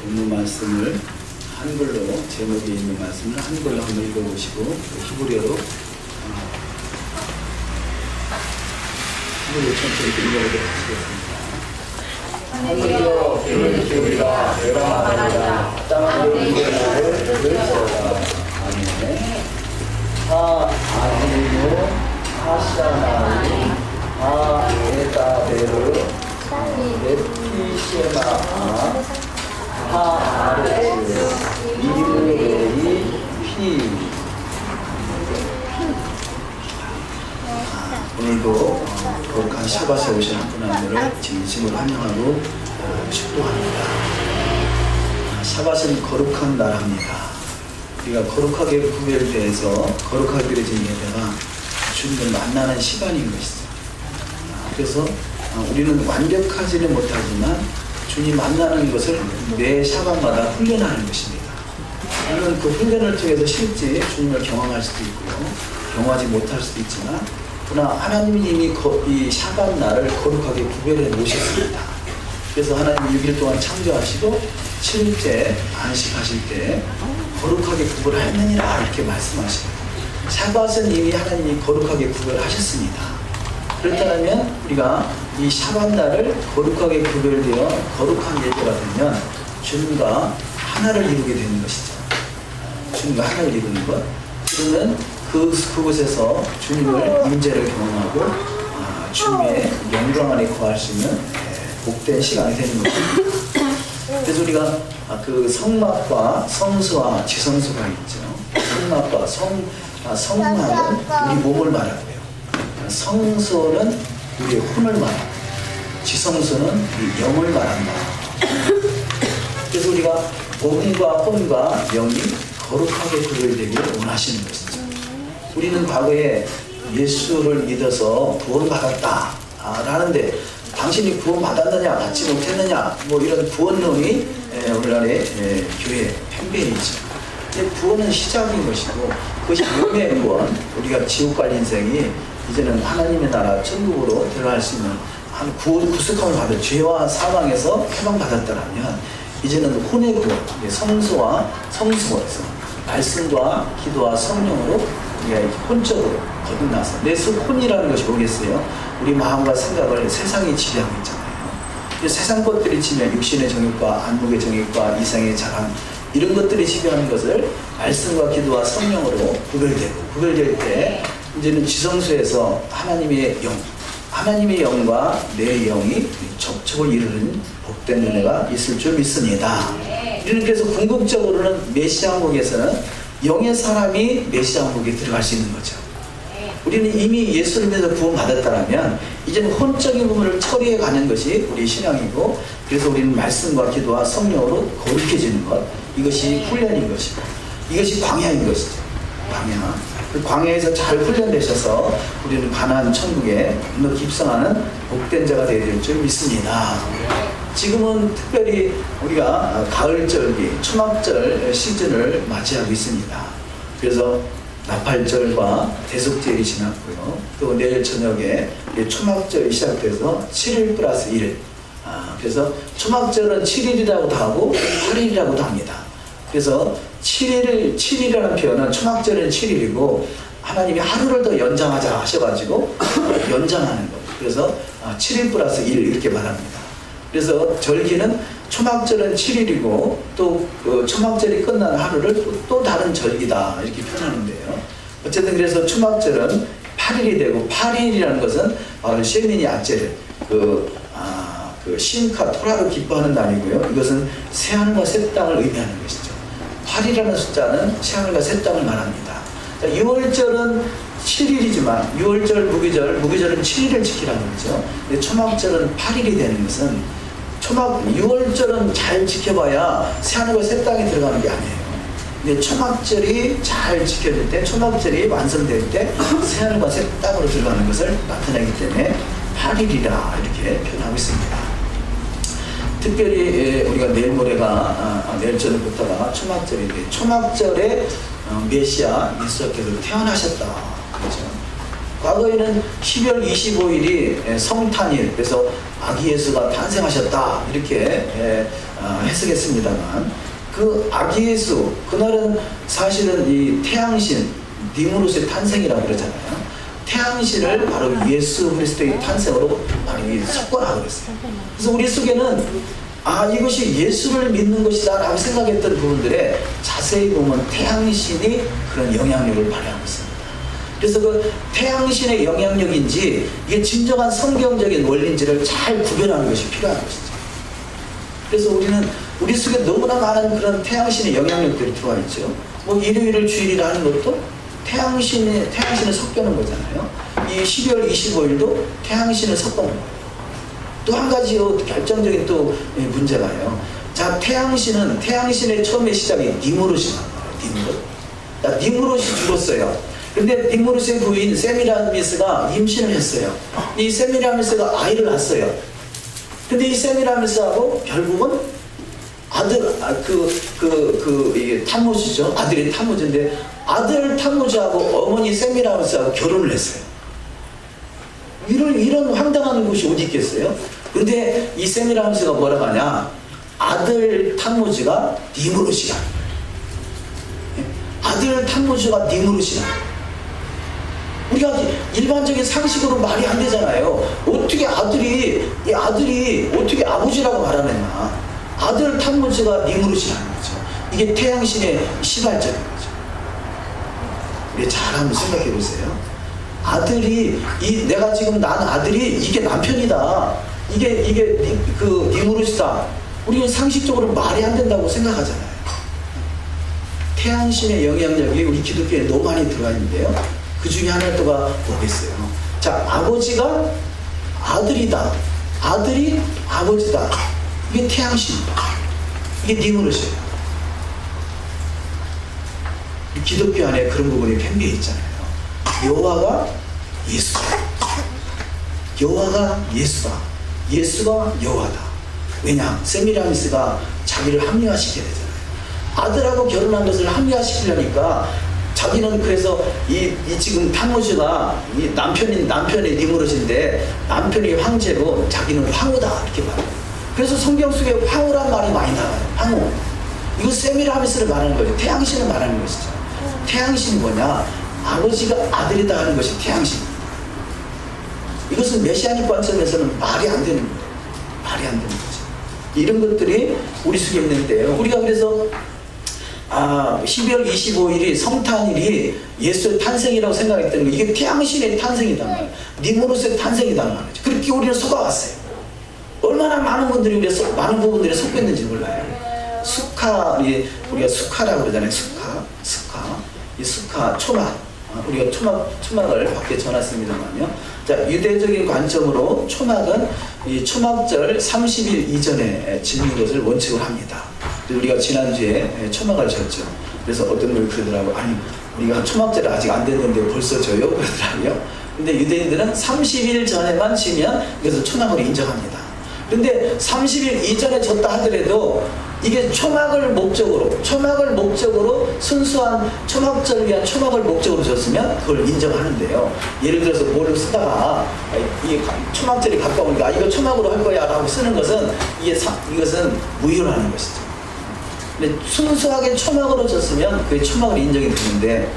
오늘 말씀을 한글로, 제목에 있는 말씀을 한글로 한번 읽어보시고 히브리어로 천천히 읽어보도록 하시겠습니다. 하늘이여 기름을 기울이라 내가 말하리라 땅을 기울이라 들으시라. 아멘. 하 아디노 하샤나이 하 에다베르 레피시마 하 아레츠 이르레이 피. 오늘도 거룩한 샤바스에 오신 한 분 한 분을 진심으로 환영하고 축복합니다. 샤바스는 거룩한 나라입니다. 우리가 거룩하게 구별돼서 거룩하게 그려진 예배가 주님을 만나는 시간인 것이죠. 그래서 우리는 완벽하지는 못하지만 주님 만나는 것을 매 샤바마다 훈련하는 것입니다. 물론 그 훈련을 통해서 실제 주님을 경험할 수도 있고요, 경험하지 못할 수도 있지만 그러나 하나님이 이미 이 샤bat 날을 거룩하게 구별해 놓으셨습니다. 그래서 하나님 6일 동안 창조하시고 7일째 안식하실 때 거룩하게 구별하느니라 이렇게 말씀하십니다. 샤밧은 이미 하나님이 거룩하게 구별하셨습니다. 그렇다면 우리가 이 샤밧 날을 거룩하게 구별되어 거룩한 예배가 되면 주님과 하나를 이루게 되는 것이죠. 주님과 하나를 이루는 것. 그러면 그곳에서 주님을 임재를 경험하고 주님의 영광 안에 거할 수 있는 복된 시간이 되는 것입니다. 그래서 우리가 그 성막과 성소와 지성소가 있죠. 성막과 성막은 우리 몸을 말하고요. 성소는 우리의 혼을 말하고 지성소는 우리 영을 말한다. 그래서 우리가 몸과 혼과 영이 거룩하게 구별되기를 원하시는 것이죠. 우리는 과거에 예수를 믿어서 구원받았다 라는데 당신이 구원받았느냐 받지 못했느냐 뭐 이런 구원론이 오늘날의 교회 팽배이죠. 구원은 시작인 것이고 그것이 몸의 구원, 우리가 지옥 갈 인생이 이제는 하나님의 나라 천국으로 들어갈 수 있는 한 구속함을 받을 죄와 사망에서 해방받았다면 이제는 혼의 구원, 성소와 성수에서 말씀과 기도와 성령으로 우리가 혼적으로 거듭나서 내 속 혼이라는 것이 뭐겠어요? 우리 마음과 생각을 세상이 지배하고 있잖아요. 세상 것들이 지배한 육신의 정욕과 안목의 정욕과 이상의 자랑 이런 것들이 지배하는 것을 말씀과 기도와 성령으로 구별될 때 이제는 지성소에서 하나님의 영과 내 영이 접촉을 이루는 복된 은혜가 있을 줄 믿습니다. 그래서 궁극적으로는 메시아 항복에서는 영의 사람이 메시아 항복에 들어갈 수 있는 거죠. 우리는 이미 예수를 믿어서 구원받았다면 이제는 혼적인 부분을 처리해 가는 것이 우리 신앙이고, 그래서 우리는 말씀과 기도와 성령으로 거룩해지는 것, 이것이 훈련인 것이고 이것이 광야인 것이죠. 광야. 그 광야에서 잘 훈련되셔서 우리는 가나안 천국에 높이 입성하는 복된 자가 되어야 될 줄 믿습니다. 지금은 특별히 우리가 가을절기, 초막절 시즌을 맞이하고 있습니다. 그래서 나팔절과 대속절이 지났고요. 또 내일 저녁에 초막절이 시작돼서 7일 플러스 1일. 그래서 초막절은 7일이라고도 하고 8일이라고도 합니다. 그래서 7일이라는 표현은 초막절은 7일이고 하나님이 하루를 더 연장하자 하셔가지고 연장하는 것. 그래서 7일 플러스 1일 이렇게 말합니다. 그래서 절기는 초막절은 7일이고 또 그 초막절이 끝난 하루를 또 다른 절기다 이렇게 표현하는데요. 어쨌든 그래서 초막절은 8일이 되고 8일이라는 것은 바로 셰미니 아제르 그 심카 토라로 기뻐하는 날이고요. 이것은 새하늘과 새 땅을 의미하는 것이죠. 8이라는 숫자는 새하늘과 새 땅을 말합니다. 6월절은 7일이지만 6월절, 무기절은 7일을 지키라는 거죠. 근데 초막절은 8일이 되는 것은 6월절은 잘 지켜봐야 새하늘과 새 땅에 들어가는 게 아니에요. 근데 초막절이 잘 지켜질 때, 초막절이 완성될 때 새하늘과 새 땅으로 들어가는 것을 나타내기 때문에 8일이라 이렇게 표현하고 있습니다. 특별히 우리가 내일 모레가 내일 저녁부터가 초막절인데 초막절에 메시아 예수께서 태어나셨다. 그렇죠? 과거에는 12월 25일이 성탄일, 그래서 아기 예수가 탄생하셨다 이렇게 해석했습니다만, 그 아기 예수, 그날은 사실은 이 태양신 니무롯의 탄생이라고 그러잖아요. 태양신을 바로 예수 그리스도의 탄생으로 바로 석권하고 있어요. 그래서 우리 속에는 이것이 예수를 믿는 것이다 라고 생각했던 부분들에 자세히 보면 태양신이 그런 영향력을 발휘하고 있습니다. 그래서 그 태양신의 영향력인지 이게 진정한 성경적인 원리인지를 잘 구별하는 것이 필요한 것이죠. 그래서 우리는 우리 속에 너무나 많은 그런 태양신의 영향력들이 들어와 있죠. 뭐 일요일을 주일이라 하는 것도 태양신을 섞여는 거잖아요. 이 12월 25일도 태양신을 섞어놓은 거예요. 또 한 가지 결정적인 또 문제가요. 자, 태양신의 처음의 시작이 니무롯이란 말이에요. 니무롯이 죽었어요. 근데 니무롯의 부인 세미라미스가 임신을 했어요. 이 세미라미스가 아이를 낳았어요. 근데 이 세미라미스하고 결국은 이게 타무즈죠. 아들이 타무즈인데 아들 타무즈하고 어머니 세미라미스하고 결혼을 했어요. 이런 황당한 곳이 어디 있겠어요? 근데 이 세미라미스가 뭐라고 하냐? 아들 타무즈가 니무롯이야. 아들 타무즈가 니무롯이야. 우리가 일반적인 상식으로 말이 안 되잖아요. 어떻게 아들이 어떻게 아버지라고 말하느냐? 아들 타무즈가 니무롯이라는 거죠. 이게 태양신의 시발적인 거죠. 우리 잘 한번 생각해 보세요. 내가 지금 낳은 아들이 이게 남편이다. 이게 그 니무롯이다. 우리는 상식적으로 말이 안 된다고 생각하잖아요. 태양신의 영향력이 우리 기독교에 너무 많이 들어가 있는데요. 그 중에 하나가 뭐겠어요? 자, 아버지가 아들이다. 아들이 아버지다. 이게 태양신이다. 이게 니무롯이에요. 기독교 안에 그런 부분이 팽배해 있잖아요. 여호와가 예수다. 여호와가 예수다. 예수가 여호와다. 왜냐? 세미라미스가 자기를 합리화시켜야 되잖아요. 아들하고 결혼한 것을 합리화시키려니까 자기는 그래서 이 지금 타무즈가 이 남편의 니무롯인데 남편이 황제고 자기는 황후다 이렇게 말해요. 그래서 성경 속에 황후란 말이 많이 나와요. 황후. 이거 세미라미스를 말하는 거죠. 태양신을 말하는 것이죠. 태양신이 뭐냐? 아버지가 아들이다 하는 것이 태양신입니다. 이것은 메시아닉 관점에서는 말이 안 되는 거예요. 말이 안 되는 거죠. 이런 것들이 우리 속에 있는데요. 우리가 그래서 12월 25일이 성탄일이 예수의 탄생이라고 생각했던 거, 이게 태양신의 탄생이단 말이에요. 니무롯의 탄생이단 말이죠. 그렇게 우리는 속아왔어요. 얼마나 많은 분들이 많은 부분들이 속했는지 몰라요. 우리가 수카라고 그러잖아요. 이 수카 초막, 우리가 초막을 밖에 전했습니다만요. 자, 유대적인 관점으로 초막은 이 초막절 30일 이전에 짓는 것을 원칙으로 합니다. 우리가 지난주에 초막을 졌죠. 그래서 어떤 분이 그러더라고요. 아니, 우리가 초막절이 아직 안 됐는데 벌써 져요? 그러더라고요. 근데 유대인들은 30일 전에만 지면 그래서 초막으로 인정합니다. 근데 30일 이전에 졌다 하더라도 이게 초막을 목적으로 순수한 초막절을 위한 초막을 목적으로 줬으면 그걸 인정하는데요. 예를 들어서 뭐를 쓰다가 이 초막절이 가까우니까 이거 초막으로 할 거야 라고 쓰는 것은 이것은 무효라는 것이죠. 근데 순수하게 초막으로 줬으면 그게 초막으로 인정이 되는데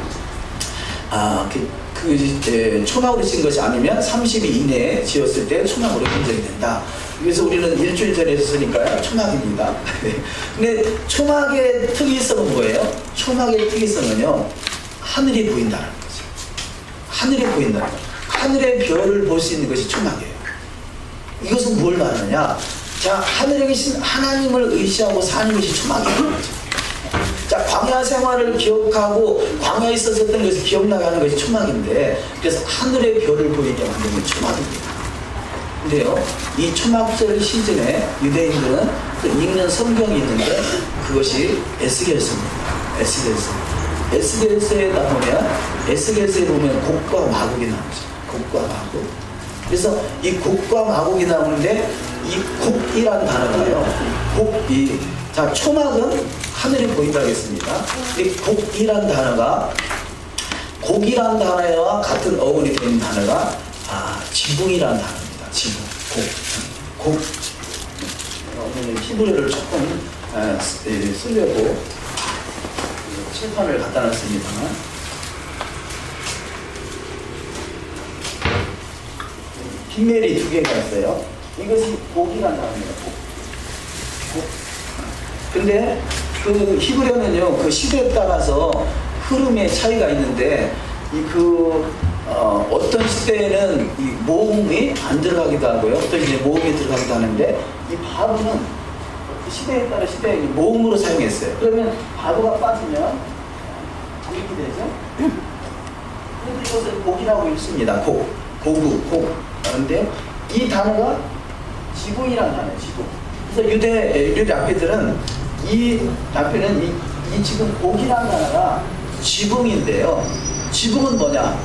초막으로 진 것이 아니면 30일 이내에 지었을 때 초막으로 인정이 된다. 그래서 우리는 일주일 전에 했으니까요. 초막입니다. 근데 초막의 특이성은 뭐예요? 초막의 특이성은요. 하늘이 보인다는 거죠. 하늘이 보인다는 거죠. 하늘의 별을 볼 수 있는 것이 초막이에요. 이것은 뭘 말하느냐? 자, 하늘에 계신 하나님을 의시하고 사는 것이 초막이라는 거죠. 자, 광야 생활을 기억하고 광야에 있었던 것을 기억나게 하는 것이 초막인데, 그래서 하늘의 별을 보이게 만드는 게 초막입니다. 근데요, 이 초막절 시즌에 유대인들은 읽는 성경이 있는데 그것이 에스겔서입니다. 에스겔서에 보면 곡과 마곡이 나오죠. 곡과 마곡. 그래서 이 곡과 마곡이 나오는데 이 곡이란 단어가요. 자, 초막은 하늘이 보인다 하겠습니다. 이 곡이란 단어가 곡이란 단어와 같은 어원이 되는 단어가 지붕이란 단어입니다. 지붕, 곡. 히브리어를 조금 쓰려고 칠판을 갖다 놨습니다. 빈멜이 두 개가 있어요. 이것이 복이라는 단어입니다. 복. 근데 그 히브리어는요, 그 시대에 따라서 흐름의 차이가 있는데, 어떤 시대에는 이 모음이 안 들어가기도 하고요, 어떤 이제 모음이 들어가기도 하는데, 이 바보는 그 시대에 따라 시대에 모음으로 사용했어요. 그러면 바보가 빠지면 이렇게 되죠. 그래서 이것을 복이라고 읽습니다. 고구. 그런데 이 단어가 지붕이라는 단어예요. 지붕. 그래서 유대 라피들은 이 지금 복이라는 단어가 지붕인데요. 지붕은 뭐냐?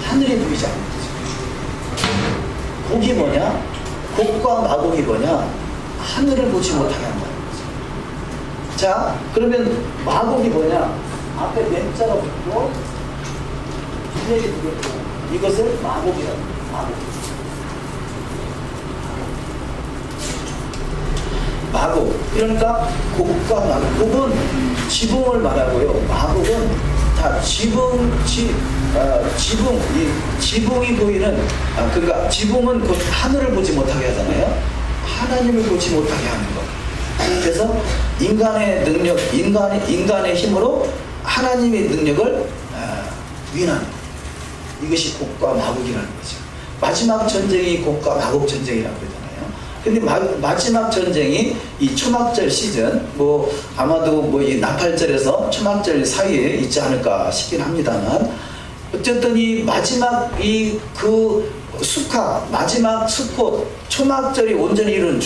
하늘이 보이지 않는 거죠. 복이 뭐냐? 복과 마복이 뭐냐? 하늘을 보지 못하게 한다는 거죠. 자, 그러면 마복이 뭐냐? 앞에 맨자가 붙고 빈맥이 두 개 있고, 이것을 마복이라고 합니다. 마복. 그러니까 곡과 마복. 곡은 지붕을 말하고요. 마복은 다 지붕이 보이는, 그러니까 지붕은 그 하늘을 보지 못하게 하잖아요. 하나님을 보지 못하게 하는 것. 그래서 인간의 능력, 인간의 힘으로 하나님의 능력을 위인하는 것. 이것이 곡과 마곡이라는 거죠. 마지막 전쟁이 곡과 마곡 전쟁이라고 그러잖아요. 근데 마지막 전쟁이 이 초막절 시즌, 아마도 이 나팔절에서 초막절 사이에 있지 않을까 싶긴 합니다만, 어쨌든 이 마지막 숙학, 마지막 수꽃, 초막절이 온전히 이룬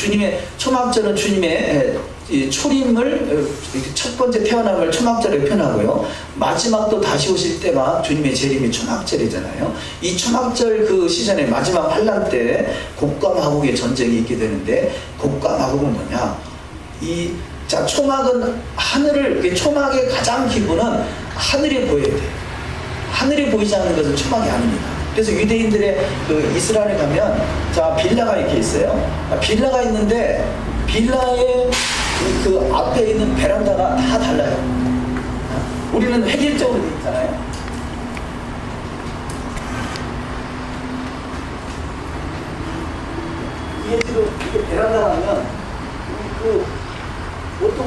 초막절은 주님의 이 초림을, 첫 번째 태어남을 초막절에 표현하고요. 마지막도 다시 오실 때가 주님의 재림이 초막절이잖아요. 이 초막절 그 시즌의 마지막 환란 때 곡과 마곡의 전쟁이 있게 되는데, 곡과 마곡은 뭐냐? 초막은 초막의 가장 기본은 하늘이 보여야 돼요. 하늘이 보이지 않는 것은 초막이 아닙니다. 그래서 유대인들의 이스라엘에 가면, 빌라가 이렇게 있어요. 빌라가 있는데, 빌라의 그 앞에 있는 베란다가 다 달라요. 우리는 획일적으로 되어 있잖아요. 이게 지금 이게 베란다라면, 보통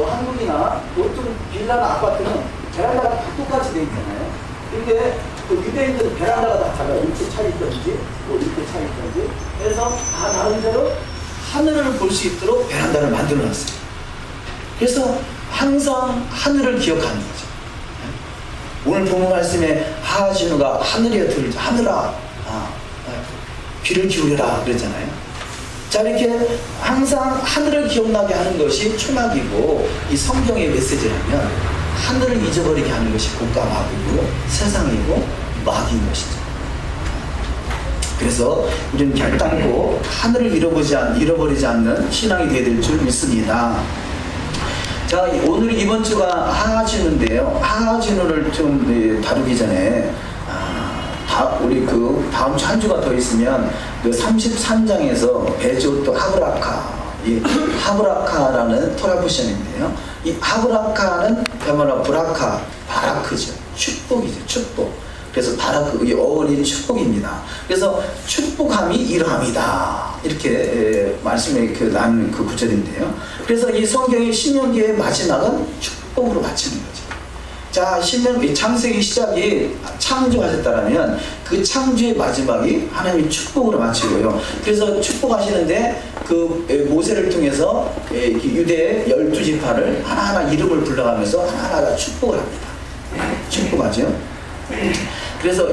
한국이나 보통 빌라나 아파트는 베란다가 다 똑같이 되어 있잖아요. 근데 유대인들은 베란다가 다 달라요. 이렇게 차 있든지, 이렇게 차 있든지. 그래서 다 나름대로 하늘을 볼 수 있도록 베란다를 만들어 놨어요. 그래서 항상 하늘을 기억하는 거죠. 오늘 본문 말씀에 하하진우가 하늘에 들자, 하늘아, 귀를 기울여라 그랬잖아요. 자, 이렇게 항상 하늘을 기억나게 하는 것이 초막이고, 이 성경의 메시지라면 하늘을 잊어버리게 하는 것이 곡과 마곡이고 세상이고 마귀인 것이죠. 그래서 우리는 결단코 하늘을 잃어버리지 않는 신앙이 되어야 될 줄 믿습니다. 자, 오늘 이번 주가 하하진우인데요. 하하진우를 좀 다루기 전에 우리 다음 주 한 주가 더 있으면 33장에서 베조또 하브라카라는 토라 포션인데요. 이 하브라카는 그야말로 바라크죠. 축복이죠. 축복. 그래서 바라크, 이 어원이 축복입니다. 그래서 축복함이 이러함이다. 이렇게 말씀에 나는 그 구절인데요. 그래서 이 성경의 신명기의 마지막은 축복으로 마치는 거죠. 자, 창세기 시작이 창조하셨다라면 그 창조의 마지막이 하나님의 축복으로 마치고요. 그래서 축복하시는데 모세를 통해서 유대의 12지파를 하나하나 이름을 불러가면서 하나하나 축복을 합니다. 축복하죠. 그래서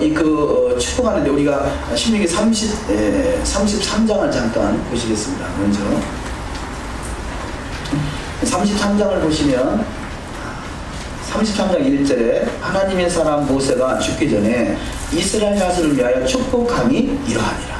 축복하는데 우리가 신명기 33장을 잠깐 보시겠습니다. 먼저 33장을 보시면 33장 1절에 하나님의 사람 모세가 죽기 전에 이스라엘 자손을 위하여 축복함이 이러하니라.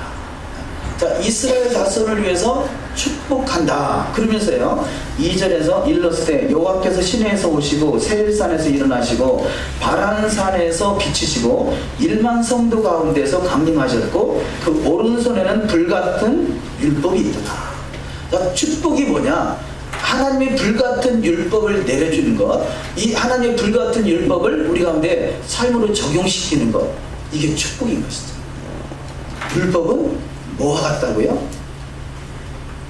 자, 이스라엘 자손을 위해서 축복한다. 그러면서요, 2절에서 일렀을 여호와께서 시내에서 오시고 세일산에서 일어나시고 바란산에서 비치시고 1만 성도 가운데서 강림하셨고 그 오른손에는 불같은 율법이 있더라. 그러니까 축복이 뭐냐? 하나님의 불같은 율법을 내려주는 것, 이 하나님의 불같은 율법을 우리 가운데 삶으로 적용시키는 것, 이게 축복인 것이죠. 율법은 뭐와 같다고요?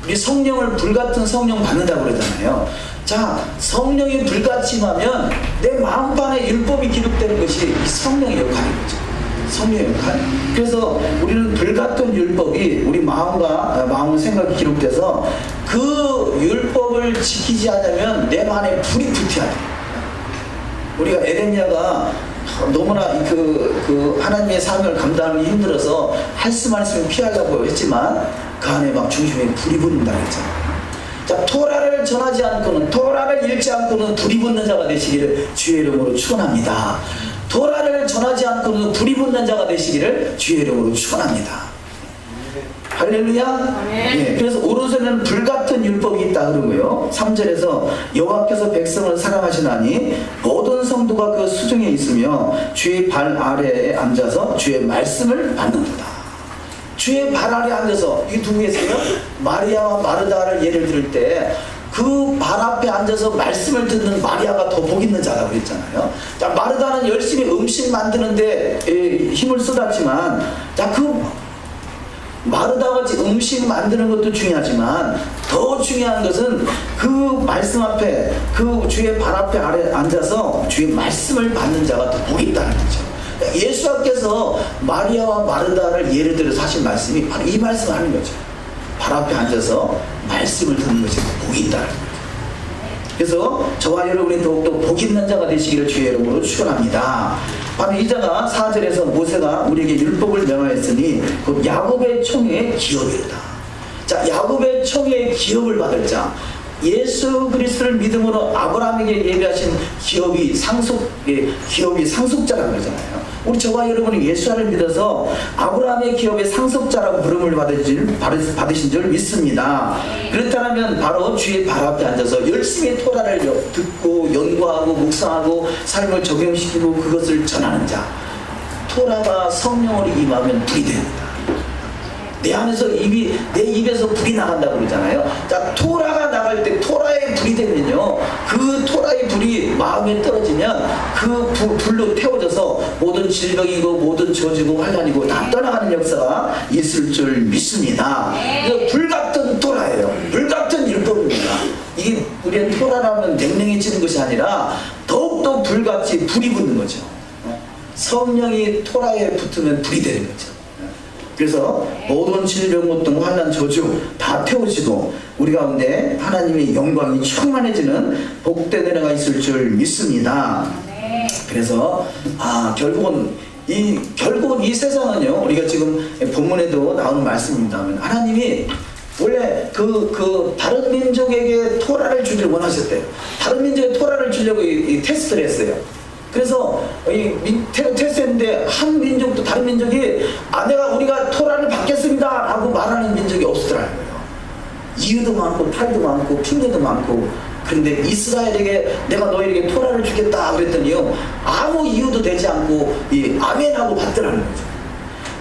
우리 성령을 불같은 성령 받는다고 그러잖아요. 자, 성령이 불같이 임하면 내 마음판에 율법이 기록되는 것이 이 성령의 역할인 거죠. 성령의 역할. 그래서 우리는 불같은 율법이 우리 마음 생각이 기록돼서 그 율법을 지키지 않으면 내 안에 불이 붙어야 돼. 우리가 에레미야가 너무나 그 하나님의 사명을 감당하기 힘들어서 말씀을 피하려고 했지만 그 안에 막 중심에 불이 붙는다 했잖아요. 자, 토라를 전하지 않고는, 토라를 읽지 않고는 불이 붙는 자가 되시기를 주의 이름으로 축원합니다. 토라를 전하지 않고는 불이 붙는 자가 되시기를 주의 이름으로 축원합니다. 할렐루야. 예, 그래서 오른손에는 불같은 율법이 있다 그러고요. 3절에서 여호와께서 백성을 사랑하시나니 모든 성도가 그 수중에 있으며 주의 발 아래에 앉아서 주의 말씀을 받는다. 주의 발 아래 앉아서, 이 두 개에서요, 마리아와 마르다를 예를 들을 때 그 발 앞에 앉아서 말씀을 듣는 마리아가 더 복 있는 자라고 그랬잖아요. 자, 마르다는 열심히 음식 만드는데 힘을 쏟았지만, 자, 그 마르다와 같이 음식 만드는 것도 중요하지만 더 중요한 것은 그 말씀 앞에, 그 주의 발 앞에 아래 앉아서 주의 말씀을 받는 자가 더 복이 있다는 거죠. 예수님께서 마리아와 마르다를 예를 들어서 하신 말씀이 바로 이 말씀을 하는 거죠. 발 앞에 앉아서 말씀을 듣는 것이 더 복이 있다는 거죠. 그래서 저와 여러분이 더욱더 복 있는 자가 되시기를 주의 이름으로 축원합니다. 바로 이 자가 4절에서 모세가 우리에게 율법을 명하였으니 곧 야곱의 총회의 기업이다. 자, 야곱의 총회의 기업을 받을 자, 예수 그리스도를 믿음으로 아브라함에게 예비하신 기업이 상속자라고 그러잖아요. 우리 저와 여러분이 예수를 믿어서 아브라함의 기업의 상속자라고 부름을 받으신 줄 믿습니다. 그렇다면 바로 주의 발 앞에 앉아서 열심히 토라를 듣고 연구하고 묵상하고 삶을 적용시키고 그것을 전하는 자, 토라가 성령으로 임하면 불이 됩니다. 내 안에서 내 입에서 불이 나간다고 그러잖아요. 자, 토라가 나갈 때, 토라의 불이 되면요, 그 토라의 불이 마음에 떨어지면 그 불로 태워져서 모든 질병이고 모든 저주고 환난이고 다 떠나가는 역사가 있을 줄 믿습니다. 불같은 토라예요. 불같은 율법입니다. 이게 우리는 토라라면 냉랭해지는 것이 아니라 더욱더 불같이 불이 붙는 거죠. 성령이 토라에 붙으면 불이 되는 거죠. 그래서 모든 질병, 고통, 환난, 저주 다 태우시고 우리 가운데 하나님의 영광이 충만해지는 복된 은혜가 있을 줄 믿습니다. 그래서 결국은 이 세상은요, 우리가 지금 본문에도 나오는 말씀입니다만 하나님이 원래 다른 민족에게 토라를 주길 원하셨대요. 다른 민족에 토라를 주려고 테스트를 했어요. 그래서 테스트했는데 한 민족도 다른 민족이 우리가 토라를 받겠습니다 라고 말하는 민족이 없더라는 거예요. 이유도 많고 탈도 많고 핑계도 많고. 그런데 이스라엘에게 내가 너희에게 토라를 주겠다 그랬더니요, 아무 이유도 되지 않고 아멘하고 받더라는 거죠.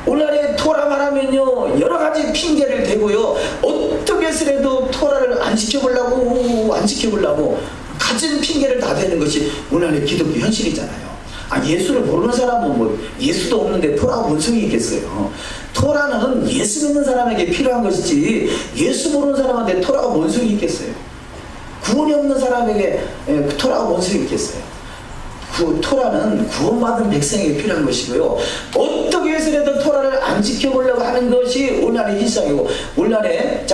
오늘날에 토라 말하면요, 여러 가지 핑계를 대고요, 어떻게 해서라도 토라를 안 지켜보려고 가진 핑계를 다 대는 것이 오늘날의 기독교 현실이잖아요. 예수를 모르는 사람은 예수도 없는데 토라가 뭔 소용이 있겠어요. 토라는 예수 믿는 사람에게 필요한 것이지 예수 모르는 사람한테 토라가 뭔 소용이 있겠어요. 구원이 없는 사람에게 토라가 뭔 소용이 있겠어요. 그 토라는 구원받은 백성에게 필요한 것이고요, 어떻게 해서라도 토라를 안 지켜보려고 하는 것이 오늘날의 일상이고, 오늘날에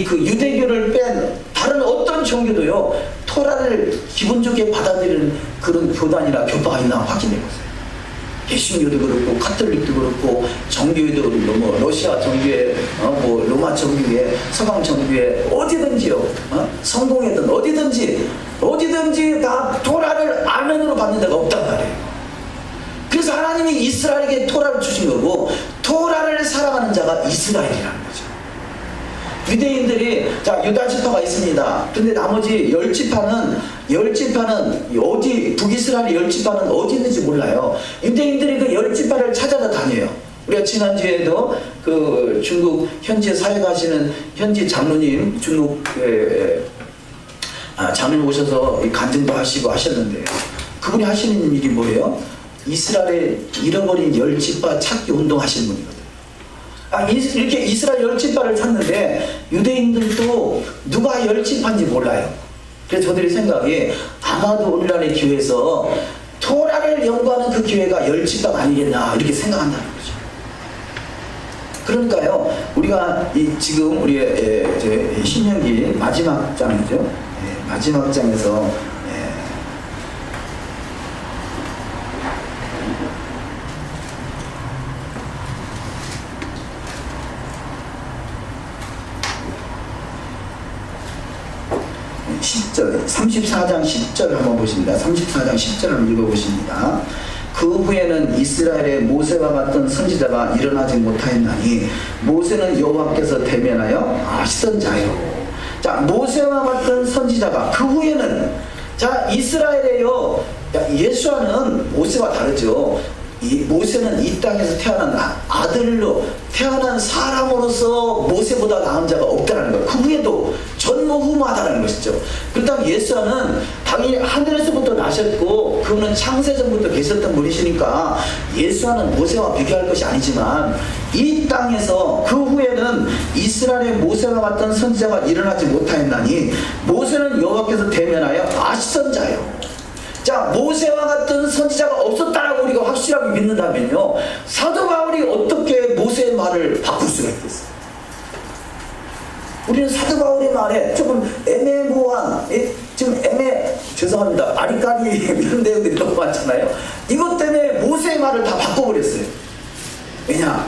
그 유대교를 뺀 다른 어떤 종교도요, 토라를 기분 좋게 받아들이는 그런 교단이나 교파가 있나 확인해보세요. 개신교도 그렇고 카톨릭도 그렇고 정교회도 러시아 정교회, 로마 정교회, 서방 정교회, 어디든지요, 성공회든 어디든지 다 토라를 아멘으로 받는 데가 없단 말이에요. 그래서 하나님이 이스라엘에게 토라를 주신 거고, 토라를 사랑하는 자가 이스라엘이라는 거죠. 유대인들이 유다 지파가 있습니다. 근데 나머지 10지파는 어디, 북이스라엘 10지파는 어디 있는지 몰라요. 유대인들이 그 10지파를 찾아다 다녀요. 우리가 지난주에도 그 중국 현지에 사역하시는 현지 장로님, 중국 장로님 오셔서 간증도 하시고 하셨는데요. 그분이 하시는 일이 뭐예요? 이스라엘에 잃어버린 10지파 찾기 운동 하시는 분이거든요. 이렇게 이스라엘 10지파를 찾는데 유대인들도 누가 10지파인지 몰라요. 그래서 저들의 생각이 아마도 오늘날의 교회에서 토라를 연구하는 그 교회가 10지파가 아니겠나 이렇게 생각한다는 거죠. 그러니까요, 우리가 지금 우리의 신명기 마지막 장이죠. 마지막 장에서 10절, 34장 10절을 한번 보십니다. 34장 10절을 읽어보십니다. 그 후에는 이스라엘의 모세와 같은 선지자가 일어나지 못하였나니 모세는 여호와께서 대면하여 아시던 자요. 자, 모세와 같은 선지자가 그 후에는, 자, 이스라엘에요, 예수와는 모세와 다르죠. 모세는 이 땅에서 태어난 아들로 태어난 사람으로서 모세보다 나은 자가 없다는 거예요. 그 후에도 전무후무하다는 것이죠. 그렇다면 예수는 당연히 하늘에서부터 나셨고 그분은 창세전부터 계셨던 분이시니까 예수와는 모세와 비교할 것이 아니지만 이 땅에서 그 후에는 이스라엘의 모세와 같은 선지자가 일어나지 못하였나니 모세는 여호와께서 대면하여 아시던 자요. 자, 모세와 같은 선지자가 없었다라고 우리가 확실하게 믿는다면요, 사도 바울이 어떻게 모세의 말을 바꿀 수가 있겠어요? 우리는 사도 바울의 말에 조금 애매모호한, 좀 죄송합니다, 아리까리 이런 내용들이 너무 많잖아요. 이것 때문에 모세의 말을 다 바꿔버렸어요. 왜냐?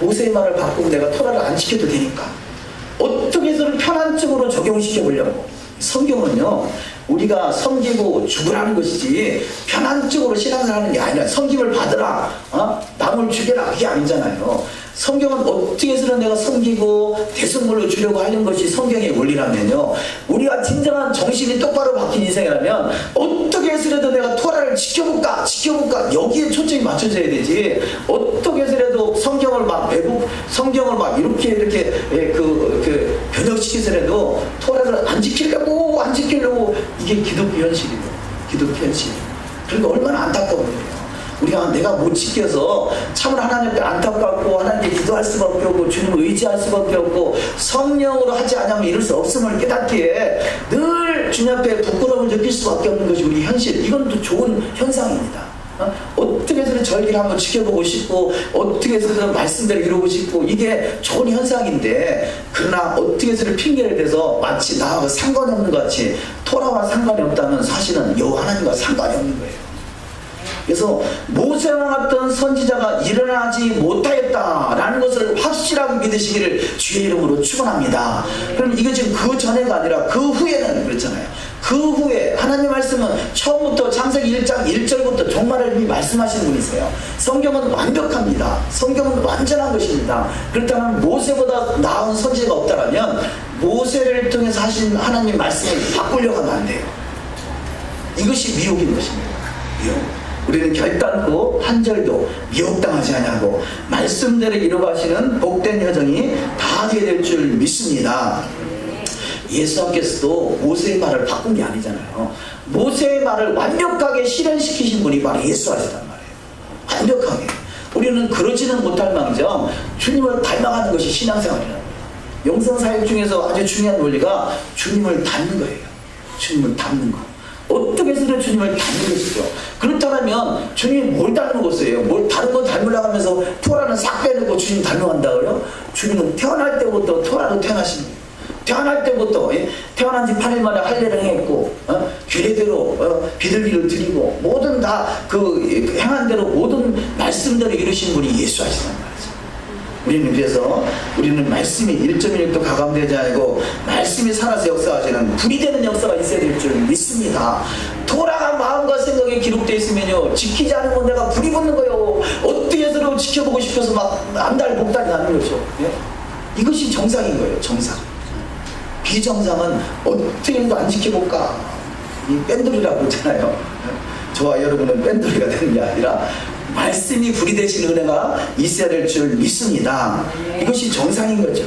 모세의 말을 바꾸고 내가 토라를 안 지켜도 되니까. 어떻게 해서는 편안적으로 적용시켜 보려고. 성경은요, 우리가 섬기고 죽으라는 것이지 편안적으로 신앙생활 하는 게 아니라 섬김을 받으라, 남을 죽여라, 그게 아니잖아요. 성경은 어떻게 해서는 내가 섬기고 대성물로 주려고 하는 것이 성경의 원리라면요, 우리가 진정한 정신이 똑바로 박힌 인생이라면 어떻게 해서라도 내가 토라를 지켜볼까 여기에 초점이 맞춰져야 되지, 어떻게 해서라도 성경을 막 성경을 막 이렇게 변형시키서라도 토라를 안 지키려고 이게 기독교 현실이에요. 기독교 현실. 그러니까 얼마나 안타까워요. 우리가 내가 못 지켜서 참으로 하나님께 안타깝고 하나님께 기도할 수밖에 없고 주님을 의지할 수밖에 없고 성령으로 하지 않으면 이룰 수 없음을 깨닫기에 늘 주님 앞에 부끄러움을 느낄 수밖에 없는 것이 우리 현실. 이건 또 좋은 현상입니다. 어떻게 해서든 절기를 한번 지켜보고 싶고 어떻게 해서든 말씀대로 이루고 싶고 이게 좋은 현상인데, 그러나 어떻게 해서든 핑계를 대서 마치 나하고 상관이 없는 것 같이 토라와 상관이 없다면 사실은 여호와 하나님과 상관이 없는 거예요. 그래서 모세와 같은 선지자가 일어나지 못하였다라는 것을 확실하게 믿으시기를 주의 이름으로 축원합니다. 그럼 이게 지금 그 전에가 아니라 그 후에는 그렇잖아요. 그 후에 하나님 말씀은 처음부터 창세기 1장 1절부터 종말을 이미 말씀하시는 분이세요. 성경은 완벽합니다. 성경은 완전한 것입니다. 그렇다면 모세보다 나은 선지자가 없다면 모세를 통해서 하신 하나님 말씀을 바꾸려고 하면 안 돼요. 이것이 미혹인 것입니다. 미혹. 우리는 결단코 한 절도 미혹당하지 않냐고 말씀대로 이루어가시는 복된 여정이 다 하게 될 줄 믿습니다. 예수님께서도 모세의 말을 바꾼 게 아니잖아요. 모세의 말을 완벽하게 실현시키신 분이 바로 예수하시단 말이에요. 완벽하게. 우리는 그러지는 못할 망정 주님을 닮아가는 것이 신앙생활이라는 거예요. 영성사역 중에서 아주 중요한 원리가 주님을 닮는 거예요. 주님을 닮는 거. 어떻게 해서든 주님을 닮는 것이죠. 그렇다면 주님이 뭘 닮는 것이에요? 뭘 다른 거 닮으려고 하면서 토라는 싹 빼놓고 주님 닮아간다고요? 주님은 태어날 때부터 토라로 태어나십니다. 태어날 때부터 태어난 지 8일 만에 할례를 행했고 규례대로 비둘기를 드리고 모든 다 그 행한 대로 모든 말씀대로 이루신 분이 예수 하시단 말이죠. 우리는 그래서 우리는 말씀이 1.1도 가감되지 않고 말씀이 살아서 역사하시는 불이 되는 역사가 있어야 될 줄 믿습니다. 토라가 마음과 생각에 기록되어 있으면요, 지키지 않으면 내가 불이 붙는 거예요. 어떻게 해서든 지켜보고 싶어서 막 안달 복달이 나는 거죠. 이것이 정상인 거예요. 정상. 비정상은 어떻게 해도 안 지켜볼까. 이 뺀돌이라고 했잖아요. 저와 여러분은 뺀돌이가 되는 게 아니라 말씀이 불이 되신 은혜가 있어야 될 줄 믿습니다. 이것이 정상인 거죠.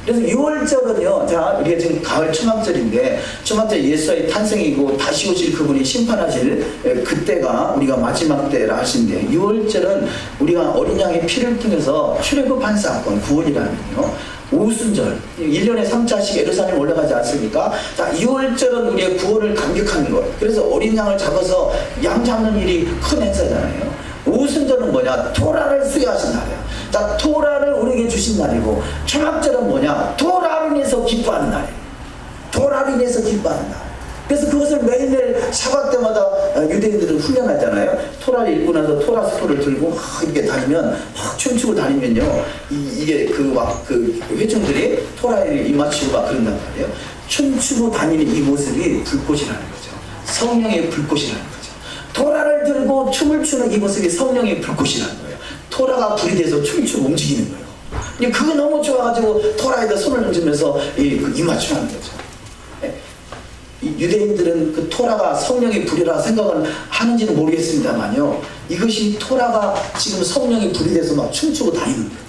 그래서 6월절은요, 자, 우리가 지금 가을 초막절인데, 초막절 예수의 탄생이고 다시 오실 그분이 심판하실 그때가 우리가 마지막 때라 하시는데, 6월절은 우리가 어린 양의 피를 통해서 출애굽한 사건, 구원이라는요. 오순절, 1년에 3차씩 예루살렘 올라가지 않습니까? 자, 2월절은 우리의 구원을 감격하는 거예요. 그래서 어린 양을 잡아서 양 잡는 일이 큰 행사잖아요. 오순절은 뭐냐? 토라를 수여하신 날이에요. 자, 토라를 우리에게 주신 날이고, 초막절은 뭐냐? 토라로 인해서 기뻐하는 날이에요. 토라로 인해서 기뻐하는 날. 그래서 그것을 매일매일 샤bat 때마다 유대인들은 훈련하잖아요. 토라를 읽고 나서 토라 스포를 들고 막 이렇게 다니면, 막 춤추고 다니면요, 이게 그 회중들이 토라에 입맞추고 막 그런단 말이에요. 춤추고 다니는 이 모습이 불꽃이라는 거죠. 성령의 불꽃이라는 거죠. 토라를 들고 춤을 추는 이 모습이 성령의 불꽃이라는 거예요. 토라가 불이 돼서 춤추고 움직이는 거예요. 근데 그거 너무 좋아가지고 토라에다 손을 얹으면서 입맞춤하는 거죠. 유대인들은 그 토라가 성령의 불이라 생각을 하는지는 모르겠습니다만요, 이것이 토라가 지금 성령의 불이 돼서 막 춤추고 다니는 거예요.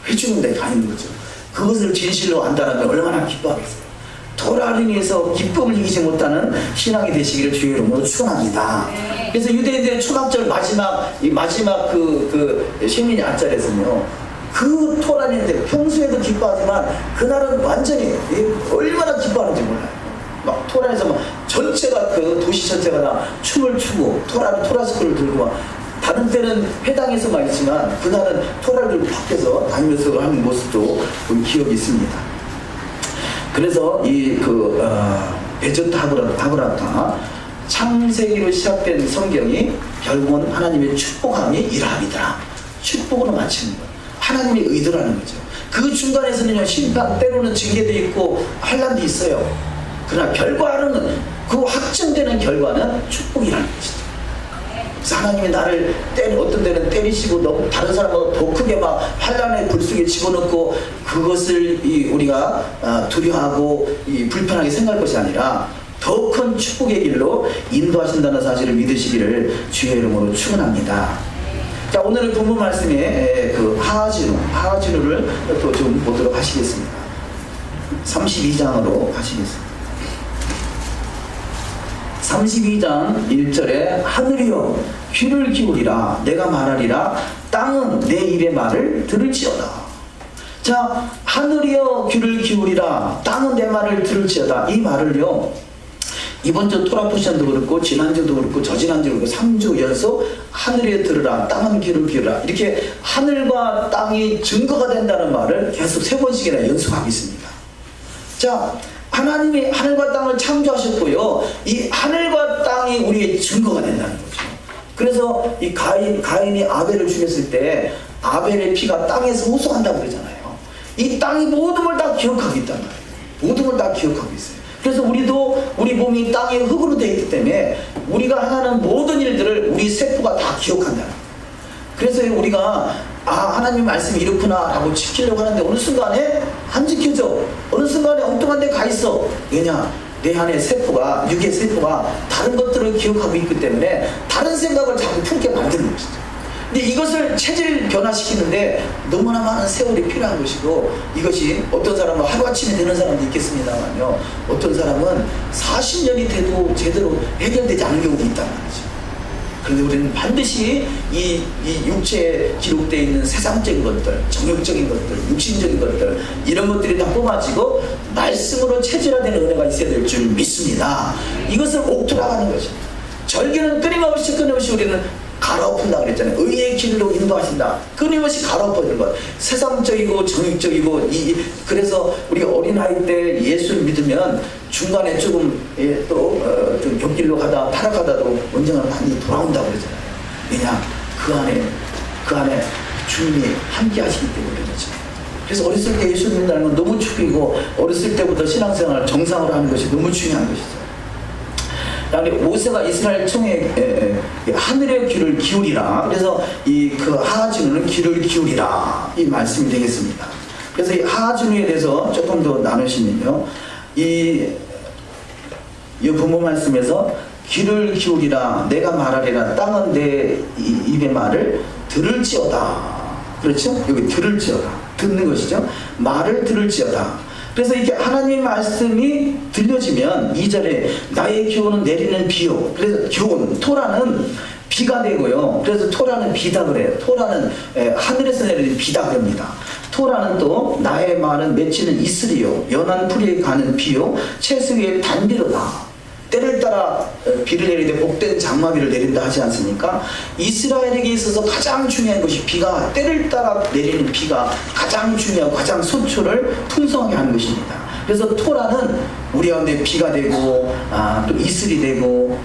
회추는 데 다니는 거죠. 그것을 진실로 안다라면 얼마나 기뻐하겠어요. 토라를 인해서 기쁨을 이기지 못하는 신앙이 되시기를 주의 이름으로 축원합니다. 그래서 유대인들의 초막절 마지막 시민 안짤에서는요, 그 토라인데 평소에도 기뻐하지만 그날은 완전히 얼마나 기뻐하는지 몰라요. 막 토라에서 막 전체가, 그 도시 전체가 다 춤을 추고 토라스쿨을 들고 막, 다른 때는 회당에서만 있지만 그날은 토라를 들고 밖에서 다니면서 하는 모습도 본 기억이 있습니다. 그래서 베제타 하브라타 창세기로 시작된 성경이 결국은 하나님의 축복함이 일함이더라. 축복으로 마치는 거예요. 하나님의 의도라는 거죠. 그 중간에서는요, 심판, 때로는 징계도 있고 환난도 있어요. 그러나 결과는, 그 확정되는 결과는 축복이라는 것이죠. 그래서 하나님이 나를 어떤 때는 때리시고 다른 사람보다 더 크게 막 환난의 불 속에 집어넣고, 그것을 우리가 두려워하고 불편하게 생각할 것이 아니라 더 큰 축복의 길로 인도하신다는 사실을 믿으시기를 주의 이름으로 축원합니다. 자, 오늘의 본문 말씀에 그 하하진우를 또 좀 보도록 하시겠습니다. 32장으로 가시겠습니다. 32장 1절에 하늘이여 귀를 기울이라 내가 말하리라 땅은 내 입의 말을 들을지어다. 자, 하늘이여 귀를 기울이라 땅은 내 말을 들을지어다. 이 말을요, 이번 주 토라포션도 그렇고 지난주도 그렇고 저지난주도 그렇고 3주 연속 하늘에 들으라 땅은 귀를 기울이라, 이렇게 하늘과 땅이 증거가 된다는 말을 계속 3번씩이나 연속하고 있습니다. 자, 하나님이 하늘과 땅을 창조하셨고요, 이 하늘과 땅이 우리의 증거가 된다는 거죠. 그래서 이 가인이 아벨을 죽였을 때 아벨의 피가 땅에서 호소한다고 그러잖아요. 이 땅이 모든 걸 다 기억하고 있단 말이에요. 모든 걸 다 기억하고 있어요. 그래서 우리 몸이 땅의 흙으로 되어 있기 때문에 우리가 하는 모든 일들을 우리 세포가 다 기억한다는 거예요. 그래서 우리가 하나님 말씀이 이렇구나 라고 지키려고 하는데 어느 순간에 안 지켜져. 어느 순간에 엉뚱한 데 가 있어. 왜냐? 내 안에 세포가, 육의 세포가 다른 것들을 기억하고 있기 때문에 다른 생각을 자꾸 품게 만드는 것이죠. 근데 이것을 체질 변화시키는데 너무나 많은 세월이 필요한 것이고, 이것이 어떤 사람은 하루아침에 되는 사람도 있겠습니다만요, 어떤 사람은 40년이 돼도 제대로 해결되지 않은 경우도 있다는 거죠. 그런데 우리는 반드시 이 육체에 기록되어 있는 세상적인 것들, 정욕적인 것들, 육신적인 것들, 이런 것들이 다 뽑아지고 말씀으로 체질화되는 은혜가 있어야 될 줄 믿습니다. 이것을 옥토라고 것입니다. 절기는 끊임없이 우리는 갈아엎은다 그랬잖아요. 의의 길로 인도하신다. 끊임없이 갈아엎어지는 것. 세상적이고 정욕적이고, 그래서 우리가 어린아이 때 예수를 믿으면 중간에 조금 좀 곁길로 가다 타락하다도 언젠가는 많이 돌아온다고 그러잖아요. 왜냐? 그 안에 주님이 함께 하시기 때문에 그렇죠. 그래서 어렸을 때 예수 믿는다는 건 너무 축복이고, 어렸을 때부터 신앙생활을 정상으로 하는 것이 너무 중요한 것이죠. 그다음에 모세가 이스라엘 청에 하늘의 귀를 기울이라. 그래서 그 하하진우는 귀를 기울이라, 이 말씀이 되겠습니다. 그래서 이 하하진우에 대해서 조금 더 나누시면요, 이 본문 말씀에서 귀를 기울이라 내가 말하리라 땅은 내 입의 말을 들을지어다. 그렇죠? 여기 들을지어다. 듣는 것이죠. 말을 들을지어다. 그래서 이게 하나님의 말씀이 들려지면 2절에 나의 교훈은 내리는 비요. 그래서 교훈, 토라는 비가 되고요. 그래서 토라는 비다 그래요. 토라는 하늘에서 내리는 비다 그럽니다. 토라는 또 나의 말은 맺히는 이슬이요. 연한 풀이 가는 비요. 채수의 단비로다. 때를 따라 비를 내리되 복된 장마비를 내린다 하지 않습니까? 이스라엘에게 있어서 가장 중요한 것이 비가, 때를 따라 내리는 비가 가장 중요하고 가장 소출을 풍성하게 하는 것입니다. 그래서 토라는 우리 가운데 비가 되고 또 이슬이 되고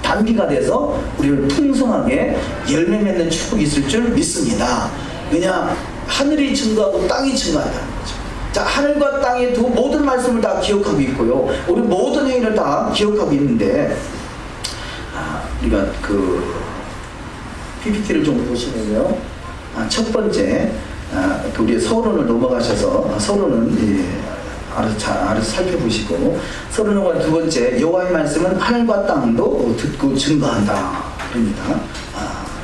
단비가 돼서 우리를 풍성하게 열매 맺는 축복이 있을 줄 믿습니다. 왜냐? 하늘이 증거하고 땅이 증거한다는 거죠. 자, 하늘과 땅의 두 모든 말씀을 다 기억하고 있고요. 우리 모든 행위를 다 기억하고 있는데, 우리가 그 PPT를 좀 보시면요. 첫 번째, 우리 서론을 넘어가셔서 서론은 알아서 살펴보시고, 서론과 두 번째, 여호와의 말씀은 하늘과 땅도 듣고 증거한다. 그럽니다.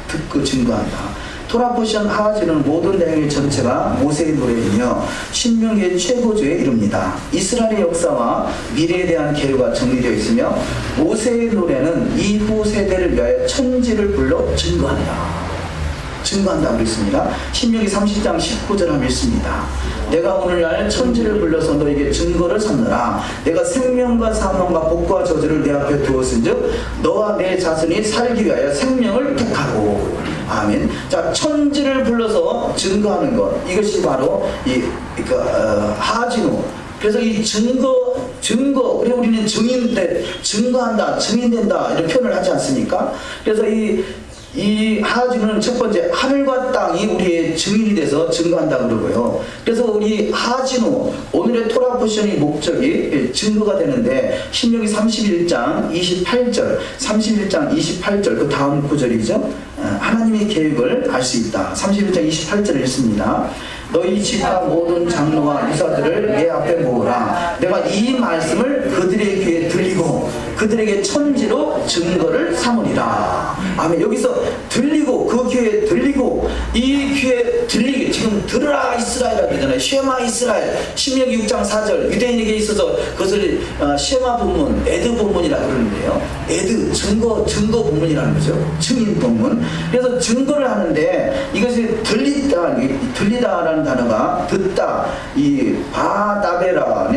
듣고 증거한다. 토라 포션 하와지는 모든 내용의 전체가 모세의 노래이며 신명기의 최고조에 이릅니다. 이스라엘의 역사와 미래에 대한 계류가 정리되어 있으며 모세의 노래는 이후 세대를 위하여 천지를 불러 증거한다. 증거한다고 그랬습니다. 신명기 30장 19절 하면 있습니다. 내가 오늘날 천지를 불러서 너에게 증거를 삼느라 내가 생명과 사망과 복과 저주를 내 앞에 두었은즉 너와 내 자손이 살기 위하여 생명을 택하고. 아멘. 자, 천지를 불러서 증거하는 것, 이것이 바로 하진우. 그래서 이 증거, 그래 우리는 증거한다, 증인된다 이런 표현을 하지 않습니까? 그래서 이 하진우는 첫 번째 하늘과 땅이 우리의 증인이 돼서 증거한다 그러고요. 그래서 우리 하진우 오늘의 토라 포션의 목적이 증거가 되는데 신명기 31장 28절 그 다음 구절이죠. 하나님의 계획을 알 수 있다. 31장 28절을 읽습니다. 너희 지파 모든 장로와 유사들을 내 앞에 모으라. 내가 이 말씀을 그들의 귀에 들리고 그들에게 천지로 증거를 삼으리라. 아멘. 여기서 들리고 그 귀에 들리고 이 귀에 들리게 지금 들으라 이스라엘이라고 그러잖아요. 쉐마 이스라엘. 신명기 6장 4절 유대인에게 있어서 그것을 쉐마 본문, 에드 본문이라고 그러는데요. 에드 증거 본문이라는 거죠. 증인 본문. 그래서 증거를 하는데 이것이 들리다라는 단어가 듣다, 이 바다베라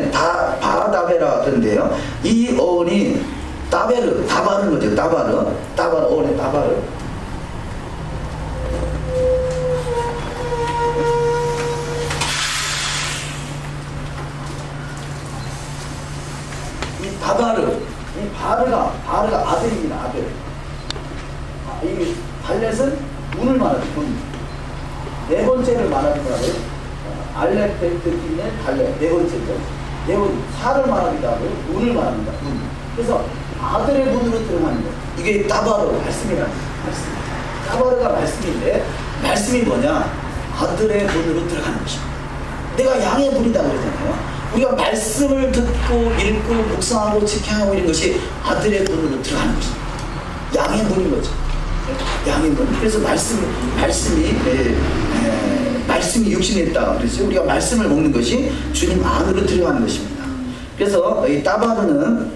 그런데요. 이 어원이 다바르는 거죠. 어원의 다바르. 이 바르가 아들입니다. 아들. 이 발렛은 운을 말하죠. 네 번째를 말하는 거라고요. 알레페트인의 발렛 네 번째죠. 사를 말하기도 하고 운을 말합니다. 운. 그래서 아들의 문으로 들어가는 거. 이게 따바르 말씀이라는 말씀. 따바르가 말씀인데 말씀이 뭐냐? 아들의 문으로 들어가는 것입니다. 내가 양의 문이다 그러잖아요. 우리가 말씀을 듣고 읽고 묵상하고 지켜하고 이런 것이 아들의 문으로 들어가는 것입니다. 양의 문인 거죠. 양의 문. 그래서 말씀이 육신했다. 그래서 우리가 말씀을 먹는 것이 주님 안으로 들어가는 것입니다. 그래서 이 따바르는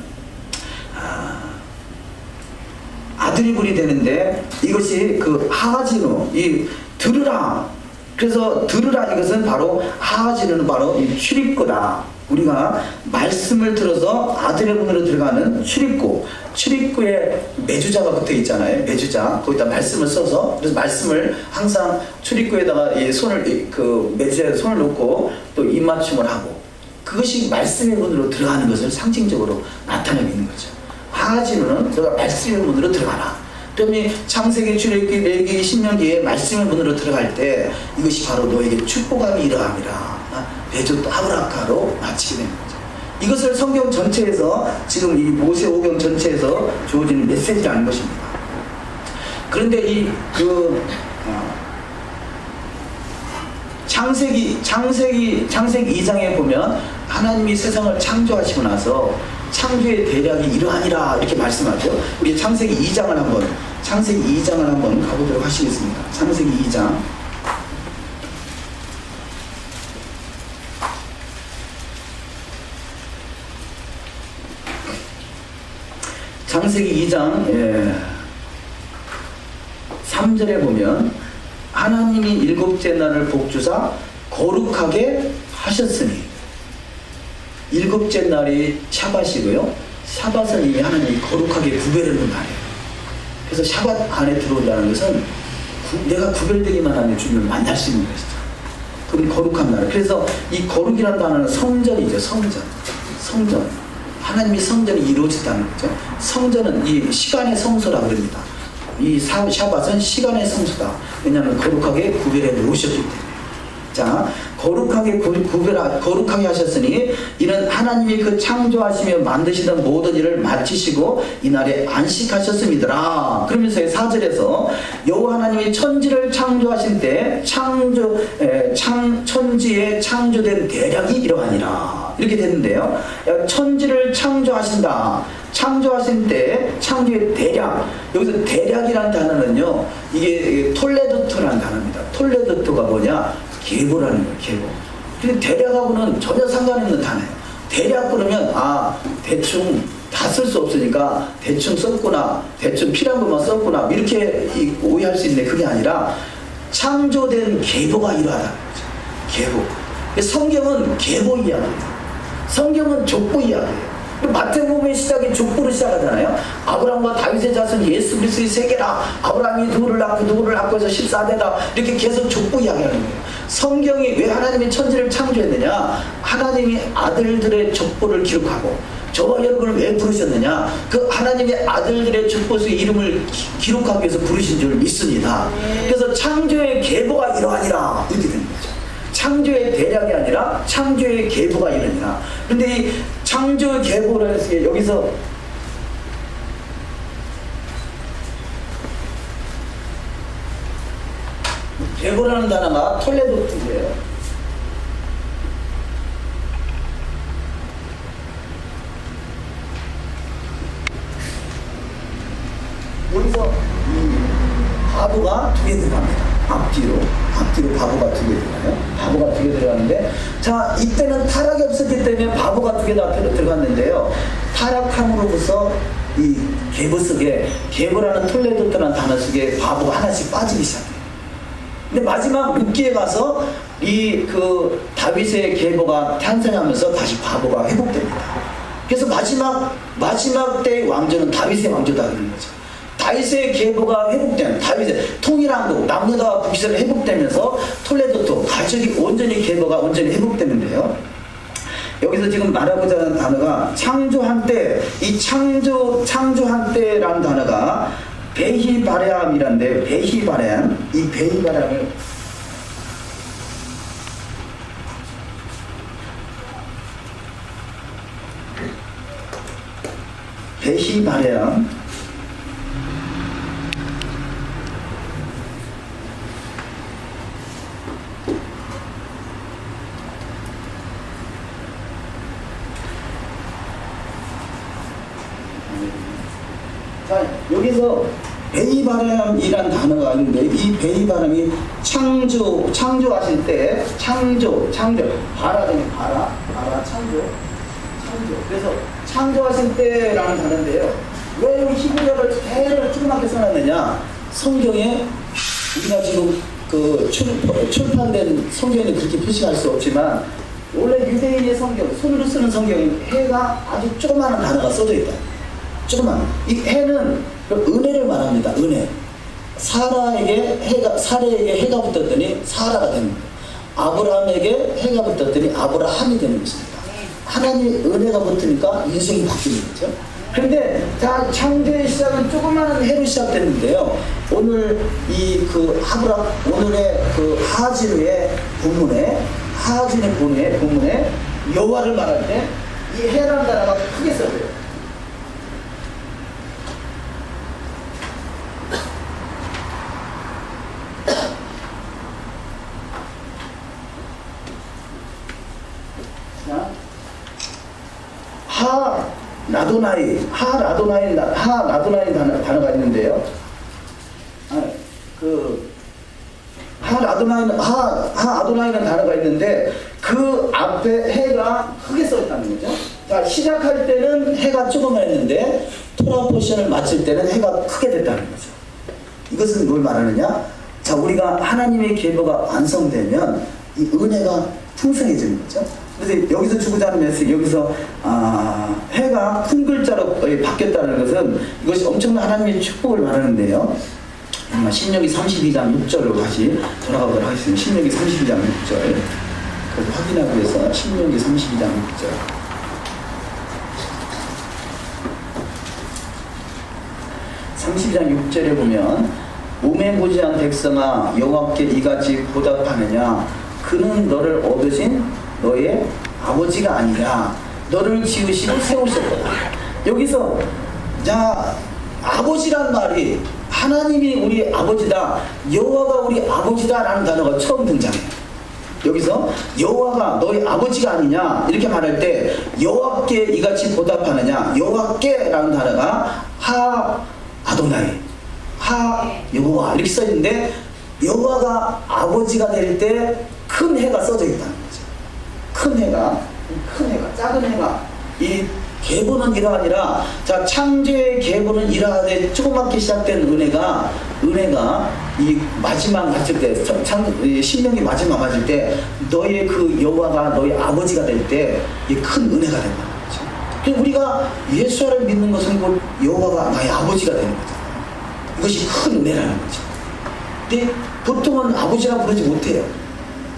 아들이 불이 되는데 이것이 그 하진우, 이 들으라. 그래서 들으라 이것은 바로 하진우는 바로 이 출입구다. 우리가 말씀을 들어서 아들의 문으로 들어가는 출입구에 매주자가 붙어 있잖아요. 매주자. 거기다 말씀을 써서 그래서 말씀을 항상 출입구에다가 매주자에 손을 놓고 또 입맞춤을 하고 그것이 말씀의 문으로 들어가는 것을 상징적으로 나타내고 있는 거죠. 하진우는 너가 말씀의 문으로 들어가라. 그러면 창세기, 출애굽기, 레위기, 신명기에 말씀의 문으로 들어갈 때 이것이 바로 너에게 축복함이 이러함이라. 베조 아브라카로 마치게 되는 거죠. 이것을 성경 전체에서 지금 이 모세 오경 전체에서 주어지는 메시지라는 것입니다. 그런데 창세기 2장에 보면 하나님이 세상을 창조하시고 나서 창조의 대략이 이러하니라 이렇게 말씀하죠. 우리 창세기 2장을 한번 가보도록 하시겠습니다. 창세기 2장. 창세기 2장 3절에 보면 하나님이 일곱째 날을 복주사 거룩하게 하셨으니, 일곱째 날이 샤밧이고요. 샤밧은 이미 하나님이 거룩하게 구별해놓은 날이에요. 그래서 샤밧 안에 들어온다는 것은 내가 구별되기만 하면 주님을 만날 수 있는 것이죠. 그건 거룩한 날. 그래서 이 거룩이라는 단어는 성전이죠. 성전. 하나님이 성전이 이루어졌다는 거죠. 성전은 이 시간의 성소라고 그럽니다. 이 샤밧은 시간의 성소다. 왜냐하면 거룩하게 구별해 놓으셨기 때문에. 자, 거룩하게 하셨으니 이는 하나님이 그 창조하시며 만드시던 모든 일을 마치시고 이날에 안식하셨습니다. 그러면서 4절에서 여호와 하나님이 천지를 창조하신 때 천지에 창조된 대략이 이러하니라 이렇게 됐는데요. 천지를 창조하신다. 창조하신 때 창조의 대략, 여기서 대략이라는 단어는요, 이게 톨레도토라는 단어입니다. 톨레도토가 뭐냐? 계보라는 거예요. 계보. 근데 대략하고는 전혀 상관없는 단어예요. 대략 그러면 대충 다 쓸 수 없으니까 대충 썼구나, 대충 필요한 것만 썼구나 이렇게 오해할 수 있는데, 그게 아니라 창조된 계보가 이러하다는 거죠. 계보. 성경은 계보 이야기예요. 성경은 족보 이야기예요. 마태복음의 시작이 족보로 시작하잖아요. 아브라함과 다윗의 자손 예수 그리스도의 세계라. 아브라함이 누구를 낳고 해서 14대다. 이렇게 계속 족보 이야기하는 거예요. 성경이 왜 하나님이 천지를 창조했느냐? 하나님이 아들들의 족보를 기록하고, 저와 여러분을 왜 부르셨느냐? 그 하나님의 아들들의 족보 속에 이름을 기록하기 위해서 부르신 줄 믿습니다. 그래서 창조의 계보가 이러하니라 이렇게 되는 거죠. 창조의 대략이 아니라 창조의 계보가 이러니라. 그런데 이 창조의 계보를 해서 여기서 계보라는 단어가 톨레도트예요. 여기서 이 바보가 두 개 들어갑니다. 앞뒤로 바보가 두 개 들어가요. 바보가 두 개 들어가는데, 자, 이때는 타락이 없었기 때문에 바보가 두 개 다 들어갔는데요. 타락함으로부터 이 계보 속에, 계보라는 톨레도트라는 단어 속에 바보가 하나씩 빠지기 시작해요. 근데 마지막 6기에 가서 다윗의 계보가 탄생하면서 다시 바보가 회복됩니다. 그래서 마지막 때의 왕조는 다윗의 왕조다 그러는 거죠. 다윗의 계보가 회복되는, 다윗의 통일왕국, 남유다와 북이스라엘이 회복되면서 톨레도토, 가족이 온전히 계보가 온전히 회복되는데요. 여기서 지금 말하고자 하는 단어가 창조한 때, 이 창조한 때라는 단어가 베히바레암이란데, 베히바레암, 이 베히바레암을 베히바레암, 자, 여기서 베이바람이란 단어가 있는데, 이 베이바람이 창조하실 때, 바라더니 바라, 창조. 그래서 창조하실 때라는 단어인데요. 왜 여기 히브리어를 대를 조그맣게 써놨느냐? 성경에 우리가 지금 출판된 성경에 그렇게 표시할 수 없지만, 원래 유대인의 성경, 손으로 쓰는 성경에 해가 아주 조그마한 단어가 써져 있다. 조그만. 이 해는 은혜를 말합니다. 은혜. 사라에게 해가 붙었더니 사라가 되는 거예요. 아브라함에게 해가 붙었더니 아브라함이 되는 것입니다. 하나님의 은혜가 붙으니까 인생이 바뀌는 거죠. 그런데 창조의 시작은 조그마한 해로 시작됐는데요. 오늘 오늘의 하진의 본문에 여호와를 말할 때 이 해라는 단어가 크게 써져요. 라도나이, 하 라도나이 단어가 있는데요. 하 아도나이는 단어가 있는데 그 앞에 해가 크게 써 있다는 거죠. 자, 시작할 때는 해가 조그만했는데 토라 포션을 마칠 때는 해가 크게 됐다는 거죠. 이것은 뭘 말하느냐? 자, 우리가 하나님의 계보가 완성되면 이 은혜가 풍성해지는 거죠. 그래서 여기서 주고자 하는 메시지, 여기서 해가 큰 글자로 바뀌었다는 것은 이것이 엄청난 하나님의 축복을 말하는데요. 신명기 32장 6절로 다시 돌아가도록 하겠습니다. 신명기 32장 6절. 그래서 확인하기 위해서 신명기 32장 6절. (32장 6절에) 보면 우매무지한 백성아 여호와께 이같이 보답하느냐 그는 너를 얻으신 너의 아버지가 아니라 너를 지으시고 세우셨다. 여기서 자 아버지란 말이 하나님이 우리 아버지다, 여호와가 우리 아버지다 라는 단어가 처음 등장해요. 여기서 여호와가 너희 아버지가 아니냐 이렇게 말할 때 여호와께 이같이 보답하느냐, 여호와께 라는 단어가 하 아도나이, 하 여호와 이렇게 써있는데 여호와가 아버지가 될 때 큰 해가 써져 있다는 거죠. 큰 해가, 작은 해가, 이 계보는 이러하니라. 자, 창조의 계보는 이러하되 조그맣게 시작된 은혜가 이 마지막 맞을 때, 신명기 마지막 맞을 때 너의 그 여호와가 너의 아버지가 될 때 이 큰 은혜가 된다는 거죠. 그래서 우리가 예수를 믿는 것은 곧 여호와가 나의 아버지가 되는 거잖아요. 이것이 큰 은혜라는 거죠. 근데 보통은 아버지라고 부르지 못해요.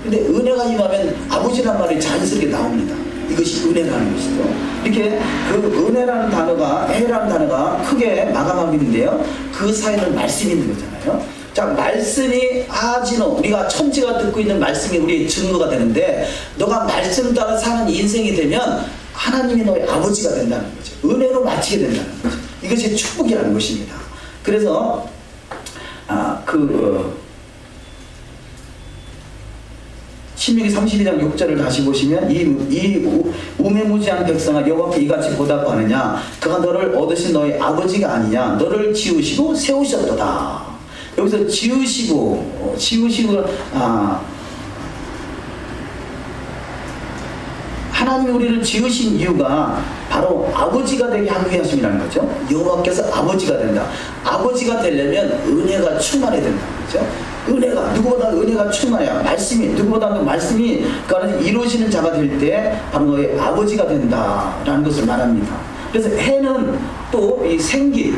근데 은혜가 임하면 아버지란 말이 자연스럽게 나옵니다. 이것이 은혜라는 것이죠. 이렇게 그 은혜라는 단어가, 해라는 단어가 크게 마감하고 있는데요. 그 사이에는 말씀이 있는 거잖아요. 자, 말씀이 하지노, 우리가 천지가 듣고 있는 말씀이 우리의 증거가 되는데 너가 말씀 따라 사는 인생이 되면 하나님이 너의 아버지가 된다는 거죠. 은혜로 마치게 된다는 거죠. 이것이 축복이라는 것입니다. 그래서 신명기 32장 6절을 다시 보시면 이 우매무지한 백성아 여호와께 이같이 보답하느냐 그가 너를 얻으신 너의 아버지가 아니냐 너를 지으시고 세우셨도다. 여기서 지으시고 하나님이 우리를 지으신 이유가 바로 아버지가 되게 하기 위하심이라는 거죠. 여호와께서 아버지가 된다. 아버지가 되려면 은혜가 충만해야 된다는 거죠. 은혜가, 누구보다 은혜가 충만해야, 누구보다도 말씀이 이루어지는 자가 될 때 바로 너의 아버지가 된다라는 것을 말합니다. 그래서 해는 또 이 생기,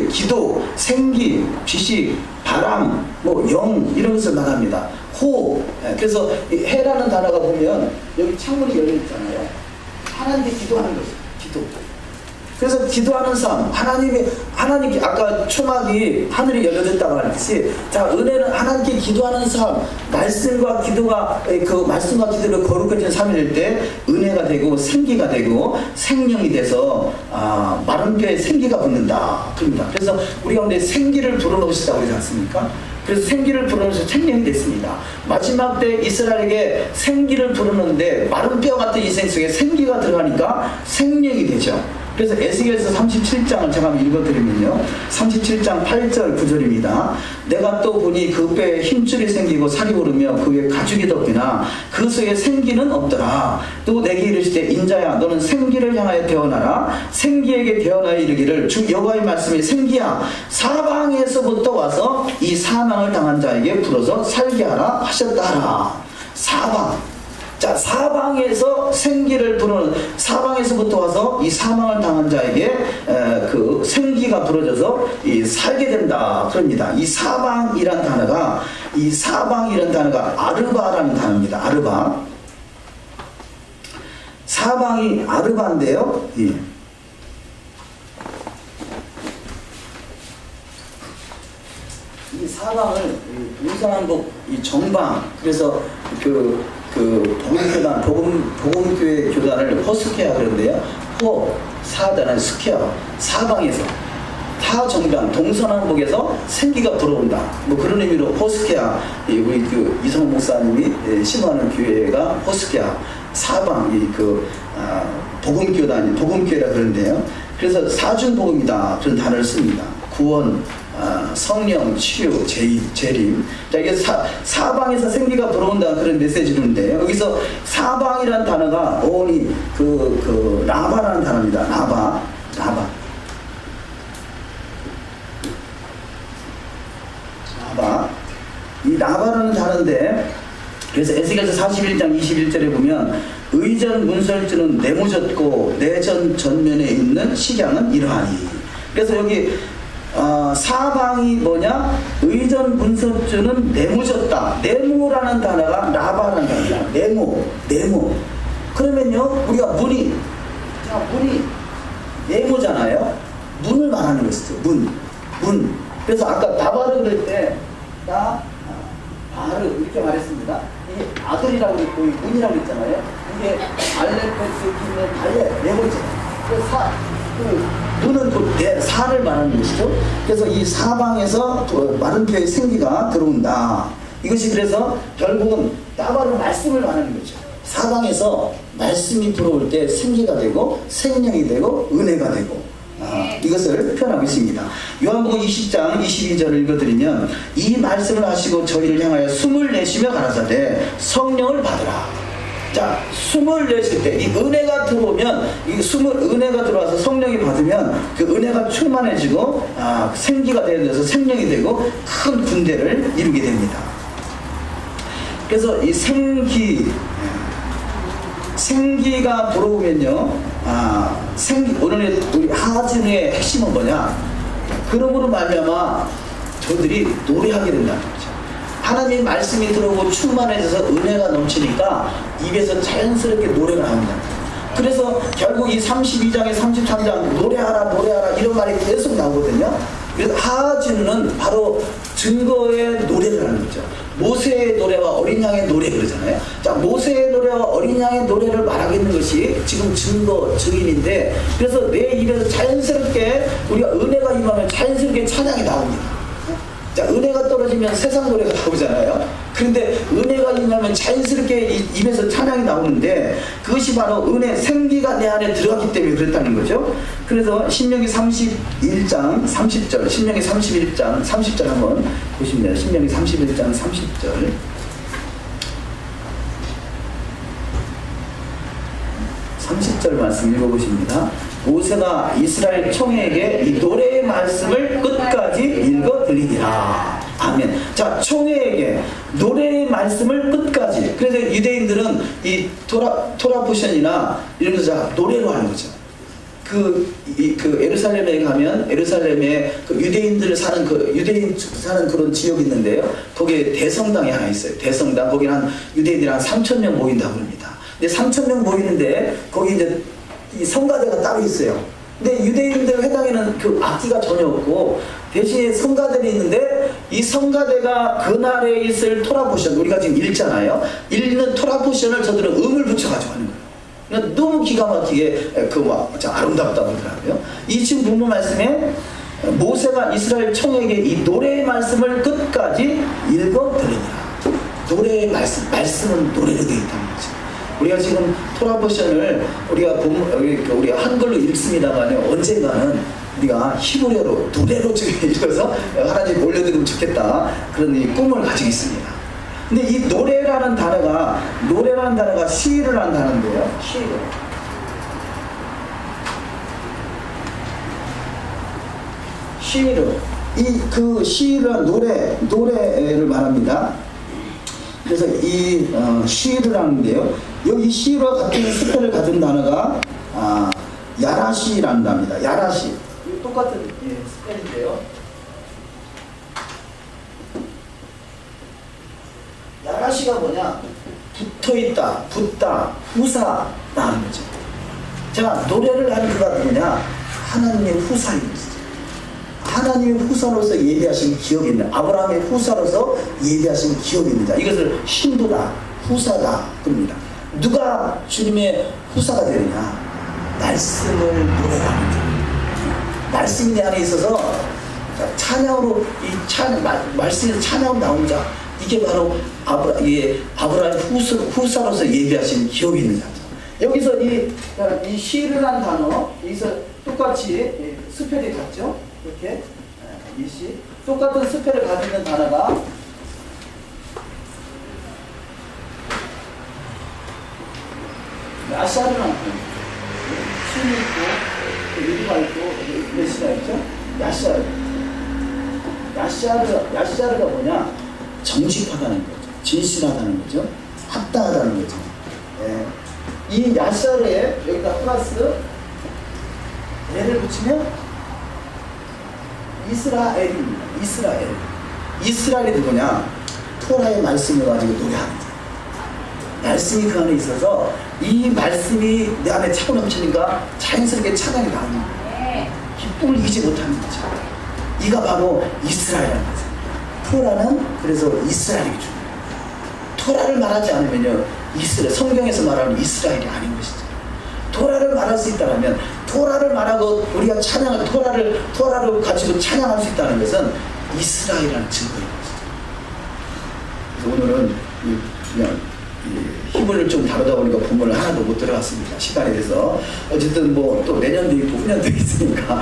기도, 생기, 지식, 바람, 영 이런 것을 말합니다. 호흡. 그래서 이 해라는 단어가 보면 여기 창문이 열려 있잖아요. 하나님께 기도하는 거죠. 기도. 그래서 기도하는 삶, 하나님께 아까 초막이 하늘이 열려졌다고 하듯이, 자, 은혜는 하나님께 기도하는 삶, 말씀과 기도가, 말씀과 기도를 거룩해진 삶이 될 때, 은혜가 되고, 생기가 되고, 생명이 돼서, 마른 뼈에 생기가 붙는다. 그럽니다. 그래서 우리 가운데 생기를 불어넣으시다고 그러지 않습니까? 그래서 생기를 불어넣어서 생명이 됐습니다. 마지막 때 이스라엘에게 생기를 불어넣는데, 마른 뼈 같은 인생 속에 생기가 들어가니까 생명이 되죠. 그래서 에스겔서 37장을 제가 한번 읽어드리면요. 37장 8절 9절입니다. 내가 또 보니 그 뼈에 힘줄이 생기고 살이 오르며 그 위에 가죽이 덮이나 그 속에 생기는 없더라. 또 내게 이르시되 인자야 너는 생기를 향하여 태어나라. 생기에게 태어나여 이르기를 주 여호와의 말씀이 생기야 사방에서부터 와서 이 사망을 당한 자에게 불어서 살게 하라 하셨다 하라. 사방. 자, 사방에서 생기를 부르는, 사방에서부터 와서 이 사망을 당한 자에게 그 생기가 불어져서 살게 된다. 그럽니다. 이 사방이란 단어가 아르바라는 단어입니다. 아르바. 사방이 아르바인데요. 이 사방을 동서남북 이 정방, 그래서 복음교회 교단을 포스케아 그러는데요. 사단은 스케아, 사방에서 하정변 동서남북에서 생기가 불어온다. 뭐 그런 의미로 호스케아, 우리 그 이성호 목사님이 신호하는 교회가 호스케아 사방 복음교회라 그러는데요. 그래서 사중복음이다 그런 단어를 씁니다. 구원, 성령, 치유, 재림. 자, 이게 사방에서 생기가 불어온다 그런 메시지인데, 여기서 사방이라는 단어가 오니 라바라는 단어입니다. 라바. 이 라바라는 단어인데, 그래서 에스겔서 41장 21절에 보면 의전 문설주는 내모졌고 내전 전면에 있는 식양은 이러하니. 그래서 여기 사방이 뭐냐? 의전 문설주는 내모졌다. 네모라는 단어가 라바라는 단어다. 네모. 그러면요, 우리가 문이 네모잖아요. 문을 말하는 것이죠. 문. 그래서 아까 다바르 그럴 때 바르 이렇게 말했습니다. 이게 아들이라고 했고 문이라고 했잖아요. 이게 알레페트 기는 달레 네 번째. 문은 사를 말하는 것이죠. 그래서 이 사방에서 마른 뼈의 생기가 들어온다. 이것이 그래서 결국은 다바르 말씀을 말하는 거죠. 사방에서 말씀이 들어올 때 생기가 되고 생명이 되고 은혜가 되고 이것을 표현하고 있습니다. 요한복음 20장 22절을 읽어드리면 이 말씀을 하시고 저희를 향하여 숨을 내쉬며 가라사대 성령을 받으라. 자, 숨을 내쉴 때 이 은혜가 들어오면 은혜가 들어와서 성령이 받으면 그 은혜가 충만해지고 생기가 되어서 생명이 되고 큰 군대를 이루게 됩니다. 그래서 이 생기가 들어오면요, 오늘 우리 하진의 핵심은 뭐냐? 그러므로 말미암아 저들이 노래하게 된다는 거죠. 하나님의 말씀이 들어오고 충만해져서 은혜가 넘치니까 입에서 자연스럽게 노래가 나옵니다. 그래서 결국 이 32장에 33장 노래하라 이런 말이 계속 나오거든요. 그래서 하진은 바로 증거의 노래를 하는 거죠. 모세의 노래와 어린 양의 노래 그러잖아요. 자, 모세의 노래와 어린 양의 노래를 말하고 있는 것이 지금 증인인데, 그래서 내 입에서 자연스럽게 우리가 은혜가 임하면 자연스럽게 찬양이 나옵니다. 자, 은혜가 떨어지면 세상 노래가 나오잖아요. 그런데 은혜가 임하면 자연스럽게 입에서 찬양이 나오는데, 그것이 바로 은혜, 생기가 내 안에 들어갔기 때문에 그랬다는 거죠. 그래서 신명기 31장 30절, 신명기 31장 30절 한번 보시면 돼요. 신명기 31장 30절. 말씀 읽어보십니다. 모세가 이스라엘 총회에게 이 노래의 말씀을 끝까지 읽어 드리니라. 아멘. 자, 총회에게 노래의 말씀을 끝까지. 그래서 유대인들은 이 토라 포션이나 이런 거 노래로 하는 거죠. 예루살렘에 가면 예루살렘에 유대인 사는 그런 지역이 있는데요. 거기에 대성당이 하나 있어요. 대성당. 거기는 한 유대인들이 한 3,000명 모인다고 합니다. 근데 3,000명 모이는데 거기 이제 이 성가대가 따로 있어요. 근데 유대인들 회당에는 그 악기가 전혀 없고 대신에 성가대가 있는데, 이 성가대가 그날에 있을 토라포션, 우리가 지금 읽잖아요. 읽는 토라포션을 저들은 음을 붙여가지고 하는 거예요. 그러니까 너무 기가 막히게 아름답다고 하더라고요. 이 지금 본문 말씀에 모세가 이스라엘 총에게 이 노래의 말씀을 끝까지 읽어 드리니라. 노래의 말씀은 노래로 되어 있다는 거죠. 우리가 지금 토라포션을 우리가 한글로 읽습니다만 언젠가는 우리가 히브리어로 노래로 읽어서 하나님 올려드리면 좋겠다, 그런 이 꿈을 가지고 있습니다. 근데 이 노래라는 단어가 시를 하는 단어인데요. 시를 노래를 말합니다. 그래서 이 시를 하는데요. 여기 시와 같은 스펠을 가진 단어가 야라시라는 단어입니다. 야라시. 똑같은 스펠인데요. 야라시가 뭐냐? 붙어있다, 붙다, 후사라는 거죠. 자, 노래를 하는 그가 누구냐? 하나님의 후사인 것이죠. 하나님의 후사로서 예비하신 기업이 있는, 아브라함의 후사로서 예비하신 기업이 있는 자, 이것을 신부다, 후사다 그럽니다. 누가 주님의 후사가 되느냐? 말씀을 노래하는 자, 말씀이 내 안에 있어서 찬양으로 이 찬양 말씀에서 찬양으로 나온 자, 이게 바로 아브라함 후사로서 예비하신 기업이 있는 자입니다. 여기서 이 시르라는 단어, 여기서 똑같이 스펠이 같죠? 이렇게 이 시 똑같은 스펠을 가지고 있는 단어가 야샤르라는 단어. 신이 있고 유리가 있고 메시가 있죠? 야샤르가 뭐냐? 정직하다는 거죠. 진실하다는 거죠. 합당하다는 거죠. 예. 이 야샤르에 여기다 플러스 애를 붙이면 이스라엘입니다. 이스라엘이 누구냐? 토라의 말씀을 가지고 노래합니다. 말씀이 그 안에 있어서 이 말씀이 내 안에 차고 넘치니까 자연스럽게 찬양이 나옵니다. 기쁨을 이기지 못하는 거죠. 이가 바로 이스라엘이라는 거죠. 토라는 그래서 이스라엘이 중요해요. 토라를 말하지 않으면요, 성경에서 말하는 이스라엘이 아닌 것이죠. 토라를 말할 수 있다면, 토라를 말하고 우리가 찬양을 토라를 가지고 찬양할 수 있다는 것은 이스라엘이라는 증거인 것이죠. 그래서 오늘은 그냥 히브리를 좀 다루다 보니까 본문을 하나도 못 들어갔습니다. 시간에 대해서. 어쨌든 뭐 또 내년도 있고 후년도 있으니까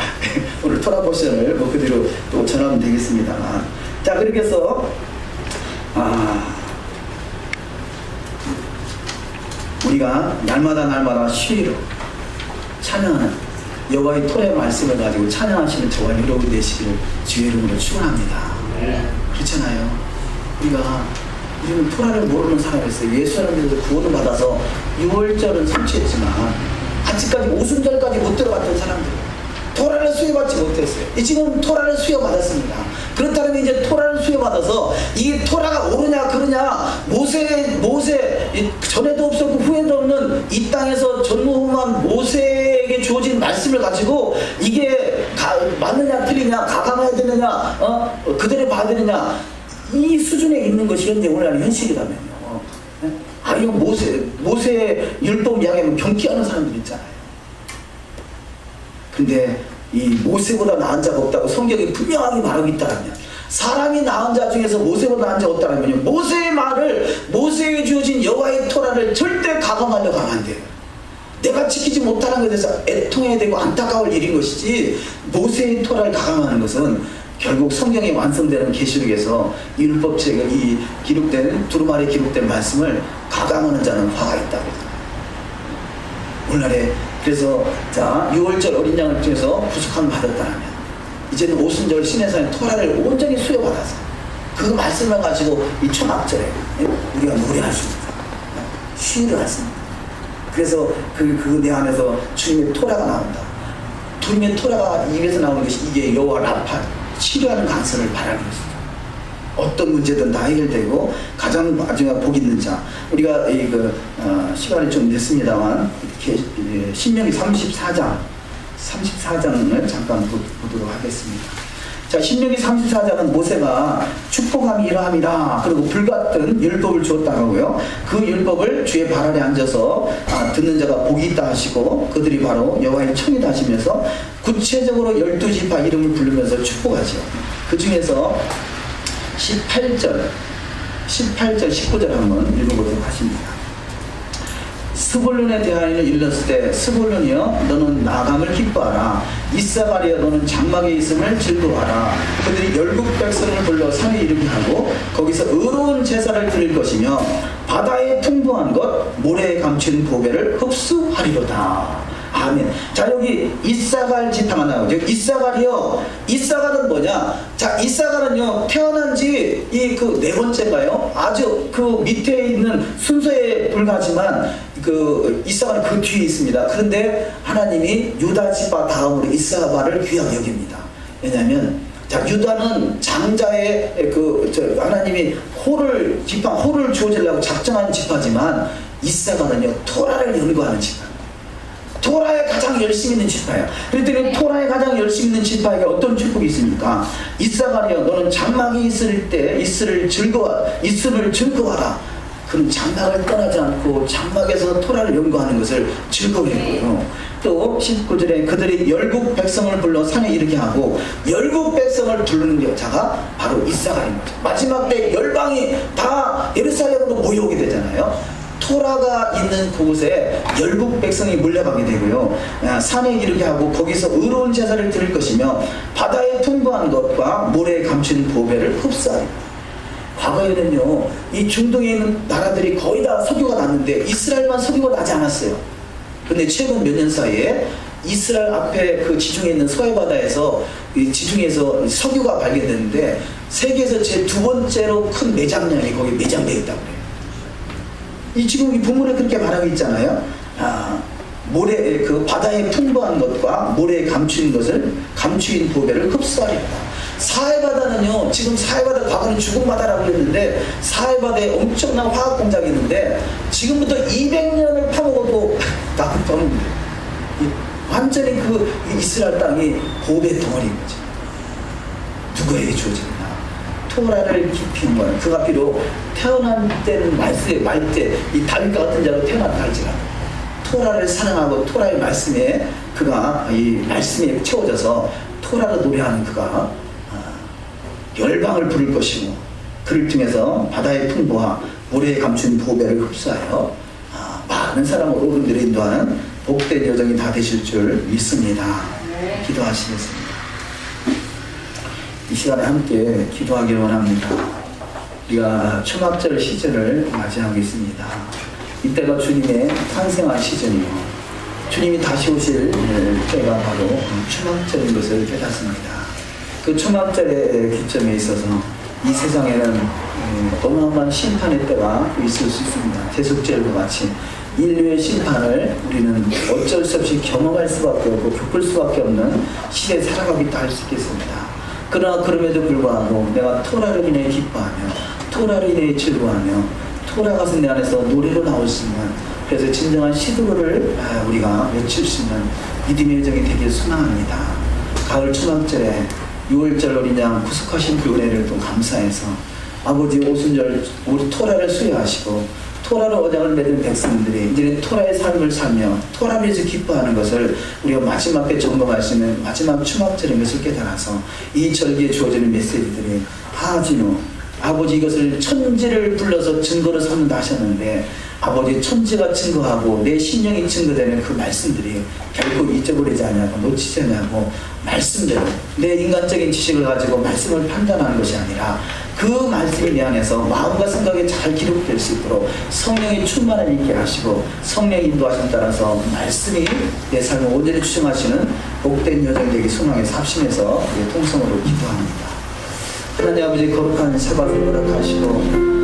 오늘 토라 포션을 뭐 그대로 또 전하면 되겠습니다만. 자, 그렇게 해서 우리가 날마다 쉬로 찬양하는 여호와의 토라의 말씀을 가지고 찬양하시는 저와 여러분 되시기를 주의 이름으로 축원합니다. 그렇잖아요. 우리는 토라를 모르는 사람이었어요. 예수 안에서 구원을 받아서 6월절은 성취했지만 아직까지 오순절까지 못 들어갔던 사람들, 토라를 수여받지 못했어요. 지금 토라를 수여받았습니다. 그렇다면 이제 토라를 수여받아서 이 토라가 옳으냐 그러냐, 모세 전에도 없었고 후에도 없는 이 땅에서 전무후무한 모세에게 주어진 말씀을 가지고 이게 맞느냐 틀리냐, 가감해야 되느냐, 그대로 봐야 되느냐, 이 수준에 있는 것이 현재 오늘날 현실이라면요. 아니 모세의 율법 이야기하면 경기하는 사람들 있잖아요. 근데 이 모세보다 나은 자가 없다고 성경이 분명하게 말하고 있다면, 사람이 나은 자 중에서 모세보다 나은 자가 없다면요, 모세의 말을, 모세에게 주어진 여호와의 토라를 절대 가감하려고 하면 안 돼요. 내가 지키지 못하는 것에 대해서 애통해야 되고 안타까울 일인 것이지, 모세의 토라를 가감하는 것은 결국 성경에 완성되는 계시록에서 율법책에 이 기록된 두루마리에 기록된 말씀을 가감하는 자는 화가 있다고. 오늘날에 그래서 6월절 어린 양을 통해서 구속함을 받았다면 이제는 오순절 신해산의 토라를 온전히 수여받아서 그 말씀을 가지고 이 초막절에 우리가 노래할 수 있습니다. 시를 할 수 있습니다. 그래서 그 내 안에서 주님의 토라가 나온다. 주님의 토라가 입에서 나오는 것이 이게 여호와 라파, 치료하는 간선을 바라는 것입니다. 어떤 문제든 다 해결되고 가장 마지막 복 있는 자. 우리가 시간이 좀 됐습니다만 신명기 34장을 잠깐 보도록 하겠습니다. 자, 신명기 34장은 모세가 축복함이 이러함이라, 그리고 불같은 율법을 주었다고 하고요. 그 율법을 주의 발 아래 앉아서 듣는 자가 복이 있다 하시고, 그들이 바로 여호와의 청이다 하시면서 구체적으로 12지파 이름을 부르면서 축복하죠. 그 중에서 18절, 19절 한번 읽어보도록 하십니다. 스불룬에 대하여는 일렀을 때, 스불룬이여 너는 나감을 기뻐하라. 이사가리여 너는 장막에 있음을 즐거워하라. 그들이 열국 백성을 불러 산에 이르게 하고 거기서 의로운 제사를 드릴 것이며 바다에 풍부한 것 모래에 감춘 보배를 흡수하리로다. 아멘. 자, 여기 이사갈 지파가 나오죠. 이사갈이요. 이사갈은 뭐냐? 자, 이사갈은요, 태어난 지 네 번째인가요? 아주 그 밑에 있는 순서에 불과하지만 이사갈은 그 뒤에 있습니다. 그런데 하나님이 유다 지파 다음으로 이사갈을 귀하게 여깁니다. 왜냐하면 유다는 장자의 하나님이 호를 주어지려고 작정한 지파지만, 이사갈은요 토라를 연구하는 지파. 토라에 가장 열심히 있는 지파예요. 그랬더니 토라에 가장 열심히 있는 지파에게 어떤 축복이 있습니까? 이사가리여 너는 장막이 있을 때 있음을 즐거워하라. 그런 장막을 떠나지 않고 장막에서 토라를 연구하는 것을 즐거워했고요. 또 19절에 그들이 열국 백성을 불러 산에 이르게 하고 열국 백성을 부르는 여자가 바로 이사가인 거죠. 마지막 때 열방이 다 예루살렘으로 모여오게 되잖아요. 토라가 있는 그곳에 열국 백성이 몰려가게 되고요. 산에 이르게 하고 거기서 의로운 제사를 드릴 것이며 바다에 풍부한 것과 모래에 감춘 보배를 흡수하리라. 과거에는요, 이 중동에 있는 나라들이 거의 다 석유가 났는데 이스라엘만 석유가 나지 않았어요. 근데 최근 몇 년 사이에 이스라엘 앞에 그 지중해 있는 서해바다에서 이 지중해에서 석유가 발견됐는데 세계에서 제 두 번째로 큰 매장량이 거기 매장되어 있다고 해요. 이 지금 이 본문에 그렇게 말하고 있잖아요. 모래 그 바다에 풍부한 것과 모래에 감추인 것을 감추인 보배를 흡수하리라. 사해바다는요, 지금 사해바다 과거는 죽은 바다라고 그랬는데 사해바다에 엄청난 화학 공장이 있는데 지금부터 200년을 파먹어도 나쁜 덩어리. 완전히 그 이스라엘 땅이 보배 덩어리인 거죠. 누구에게 주어지느냐? 토라를 깊이는 거는 그가 비록 태어난 때는 말때 이 다윗과 같은 자로 태어났다 할지라도 토라를 사랑하고 토라의 말씀에 그가 이 말씀에 채워져서 토라로 노래하는 그가 열방을 부를 것이고 그를 통해서 바다의 풍부와 모래에 감춘 보배를 흡수하여 많은 사람을 어른들을 인도하는 복된 여정이 다 되실 줄 믿습니다. 기도하시겠습니다. 이 시간에 함께 기도하기를 원합니다. 우리가 초막절 시즌을 맞이하고 있습니다. 이때가 주님의 탄생한 시즌이요, 주님이 다시 오실 때가 바로 초막절인 것을 깨닫습니다. 그 초막절의 기점에 있어서 이 세상에는 어마어마한 심판의 때가 있을 수 있습니다. 대속죄와 같이 인류의 심판을 우리는 어쩔 수 없이 경험할 수밖에 없고 겪을 수밖에 없는 시대에 살아가고 있다 할 수 있겠습니다. 그러나 그럼에도 불구하고 내가 토라를 인해 기뻐하며 토라를 인해 즐거워하며 토라 가서 내 안에서 노래로 나올 수 있는, 그래서 진정한 시도를 우리가 외칠 수 있는 믿음의 여정이 되길 소망합니다. 가을 초막절에 6월절 어린 양 구속하신 그 은혜를 또 감사해서 아버지 오순절 우리 토라를 수여하시고 토라로 언약을 맺은 백성들이 이제는 토라의 삶을 살며 토라를 위해서 기뻐하는 것을 우리가 마지막 때 점검할 수 있는 마지막 초막절인 것을 깨달아서 이 절기에 주어지는 메시지들이 하진우 아버지 이것을 천지를 불러서 증거로 삼는다 하셨는데 아버지 천지가 증거하고 내 신령이 증거되는 그 말씀들이 결코 잊어버리지 않냐고 놓치지 않냐고 말씀대로 내 인간적인 지식을 가지고 말씀을 판단하는 것이 아니라 그 말씀이 내 안에서 마음과 생각에 잘 기록될 수 있도록 성령의 충만함을 있게 하시고 성령의 인도하심 따라서 말씀이 내 삶을 온전히 추정하시는 복된 여정 되기 소망에서 합심해서 통성으로 기도합니다. 하나님 아버지 거룩한 사박을 허락하시고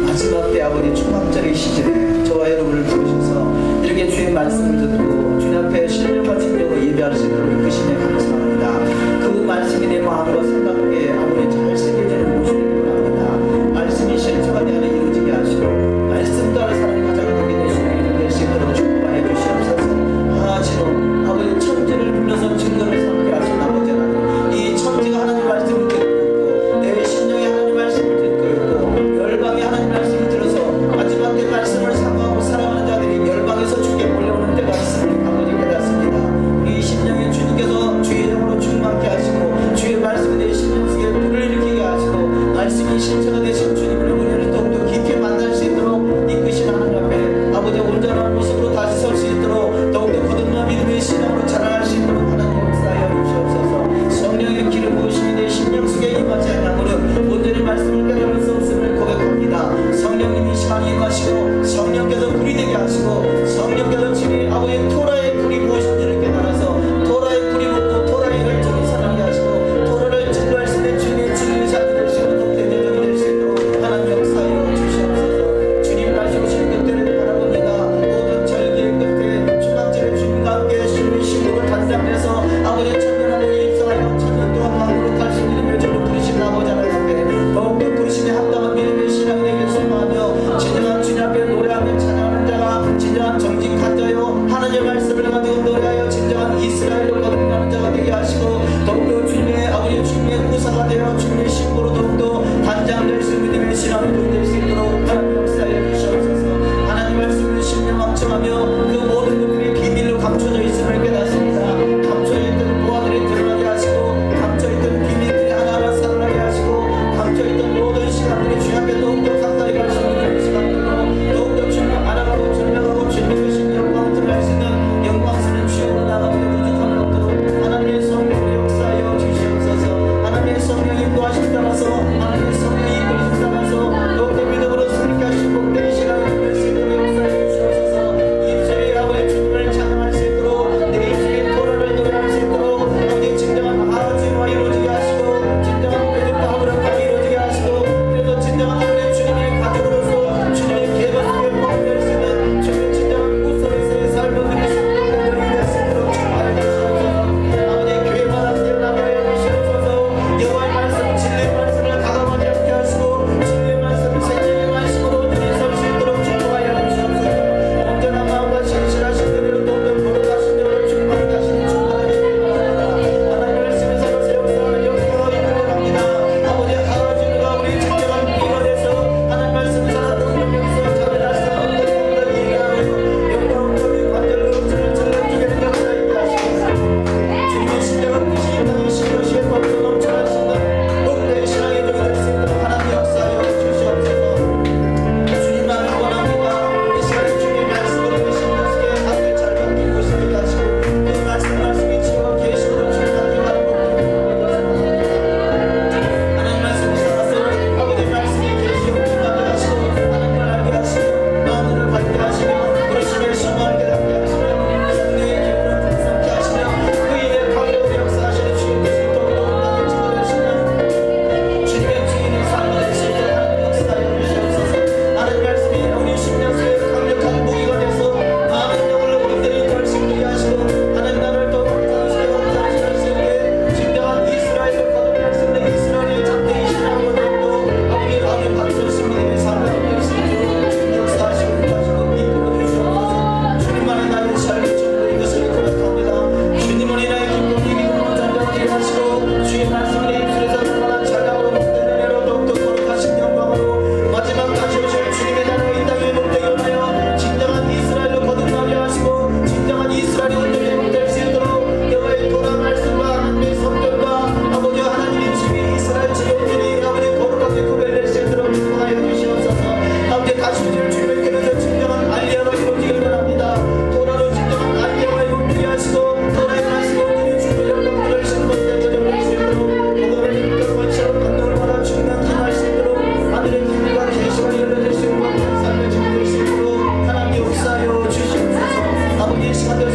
마지막 때 아버지 초막절의 시즌에 저와 여러분을 부르셔서 이렇게 주의 말씀을 듣고 주님 앞에 신령과 진정으로 예배할 수 있도록 이끄시며 감사합니다. 그 말씀이 내 마음과 생각에 아버지 잘 새겨지는 모습을 원합니다. 말씀이 실체가 내 안에 이루어지게 하시고 말씀 따라 사람이 가장 크게 되시는 될 수 있도록 축복하여 주시옵소서. 하지로 아버지 천지를 불러서 증거를 삼게 하신 아버지 하나님, 이 천지가 하나님 말씀을 듣고 내 심령이 하나님 말씀을 듣고 있고 열방이 하나님 말씀을 들어서 마지막 때 말씀을 사모하고 사랑하는 자들이 열방에서 주께 몰려오는 때가 있음을 아버지 깨닫습니다. 우리 심령의 주님께서 주의 따라서 하나님의 성령이 이끌리심 따라서 더욱더 믿음으로 승리케 하시고 복된 시간을 보낼 수 있도록 역사해 주시옵소서. 입술이 아버지 주님을 찬양할 수 있도록 내 입술이 토라를 노래할 수 있도록 아버지 진정한 하나님과 이루어지게 하시고 진정한 회복과 허락과 이루어지게 하시고 그래서 진정한 하나님의 주님의 가족으로서 주님의 계획 속에 포함될 수 있는 주님의 진정한 구속에서의 삶을 누릴 수 있도록 능력이 될 수 있도록 축복하여 주시옵소서. 아버지 교회마다 태어나게 하여 주시옵소서. 여호와의 말씀 진리의 말씀을 가감하지 않게 하시고 진리의 말씀을 생명의 말씀으로 누리 설수 있도록 축복하여 주시옵소서. 온전한 마음과 신실하신 그대로 더욱더 거룩하신 영을 충만하게 하시는 축복하여 주시옵소서. 하나님 말씀에 살아서 역사하는 역사로 이끌어갑니다. 아버지 하나님과 우리 진정한 비가 돼서 하나님 말씀에 살았던 영역에서 자를 다스리는 것들을 이해하고 영광을 관절로 주를 전해주게 된 역사에 하시옵소서. 주님의 신령한 뜻이 이 땅의 신도시에 법도 넘쳐나시는 복된 신앙의 종이 될 수 있도록 하나님 역사하여 주시옵소서. 주님만을 원합니다. 이 시간에 주님의 말씀으로 그 신령 속에 함께 잘 바뀌고 있게 하시고 그 말씀이 치유와 계시로 주님께 하는 복된 하나님 말씀이 살아서 아버지 말씀이 계시고 충만하게 하시고 하나님을 알게 하시고 마음을 밝게 하시며 그러시며 신망을 깨닫게 하시며 성령의 기운을 풍성케 하시며 그 일에 강력히 역사하시는 주님께서 더욱더 나를 지도하시며 주님의 주인의 삶을 낼수 있도록 하나님 역사하여 주시옵소서. 하나님 말씀이 우리 심령 속에 강력한 무기가 돼서 많은 영혼을 온전히 결심되게 하시고 하나님 나라를 더 강성하게 확장할 수 있게 진정한 이스라엘을 거듭날 수 있는 이스라엘의 잡대의 신앙으로 더욱더 아버지 마음에 받으신 믿음의 삶을 얻을 수 있도록 주님 역사하시고 가지고 이끌어 주시옵소서. 주님만이 나의 삶의 전부 이것을 고백합니다. 주님만이 나의 기쁨이 믿음으로 전쟁하게 하시고 주의 말씀이 내 입술에서 날마다 찬양으로 복된 은혜로 더욱더 거룩하신 영광으로 마지막 다시 오실 주님의 나라가 이 땅에 복되게 하여 진정한 이스라엘로 거듭나게 하시고 진정한 이스라엘이 온전히 회복될 수 있도록 여호와의 도라 말씀과 하나님의 성전과 아버지 하나님의 집이 이스라엘 집이 온전히 아버지 거룩하게 구별될 수 있도록 축복하여 주시옵소서. 아버지 다시 오실 주님의 길에서 진정한 알리아가 이루어지길 바랍니다. 도라로 진정한 알리아가 이루어지게 하시고 도라의 말씀을 온전히 주의 영광들을 신분에 저정할 수 있도록 복음을 믿고 원처럼 감동을 받아 주님과 기도할 수 있도록 하늘의 비밀과 계시가 열려질 수 있는 삶을 지킬 수 있도록 하나님 역사하여 주시옵소서. 아버지 이 시간 될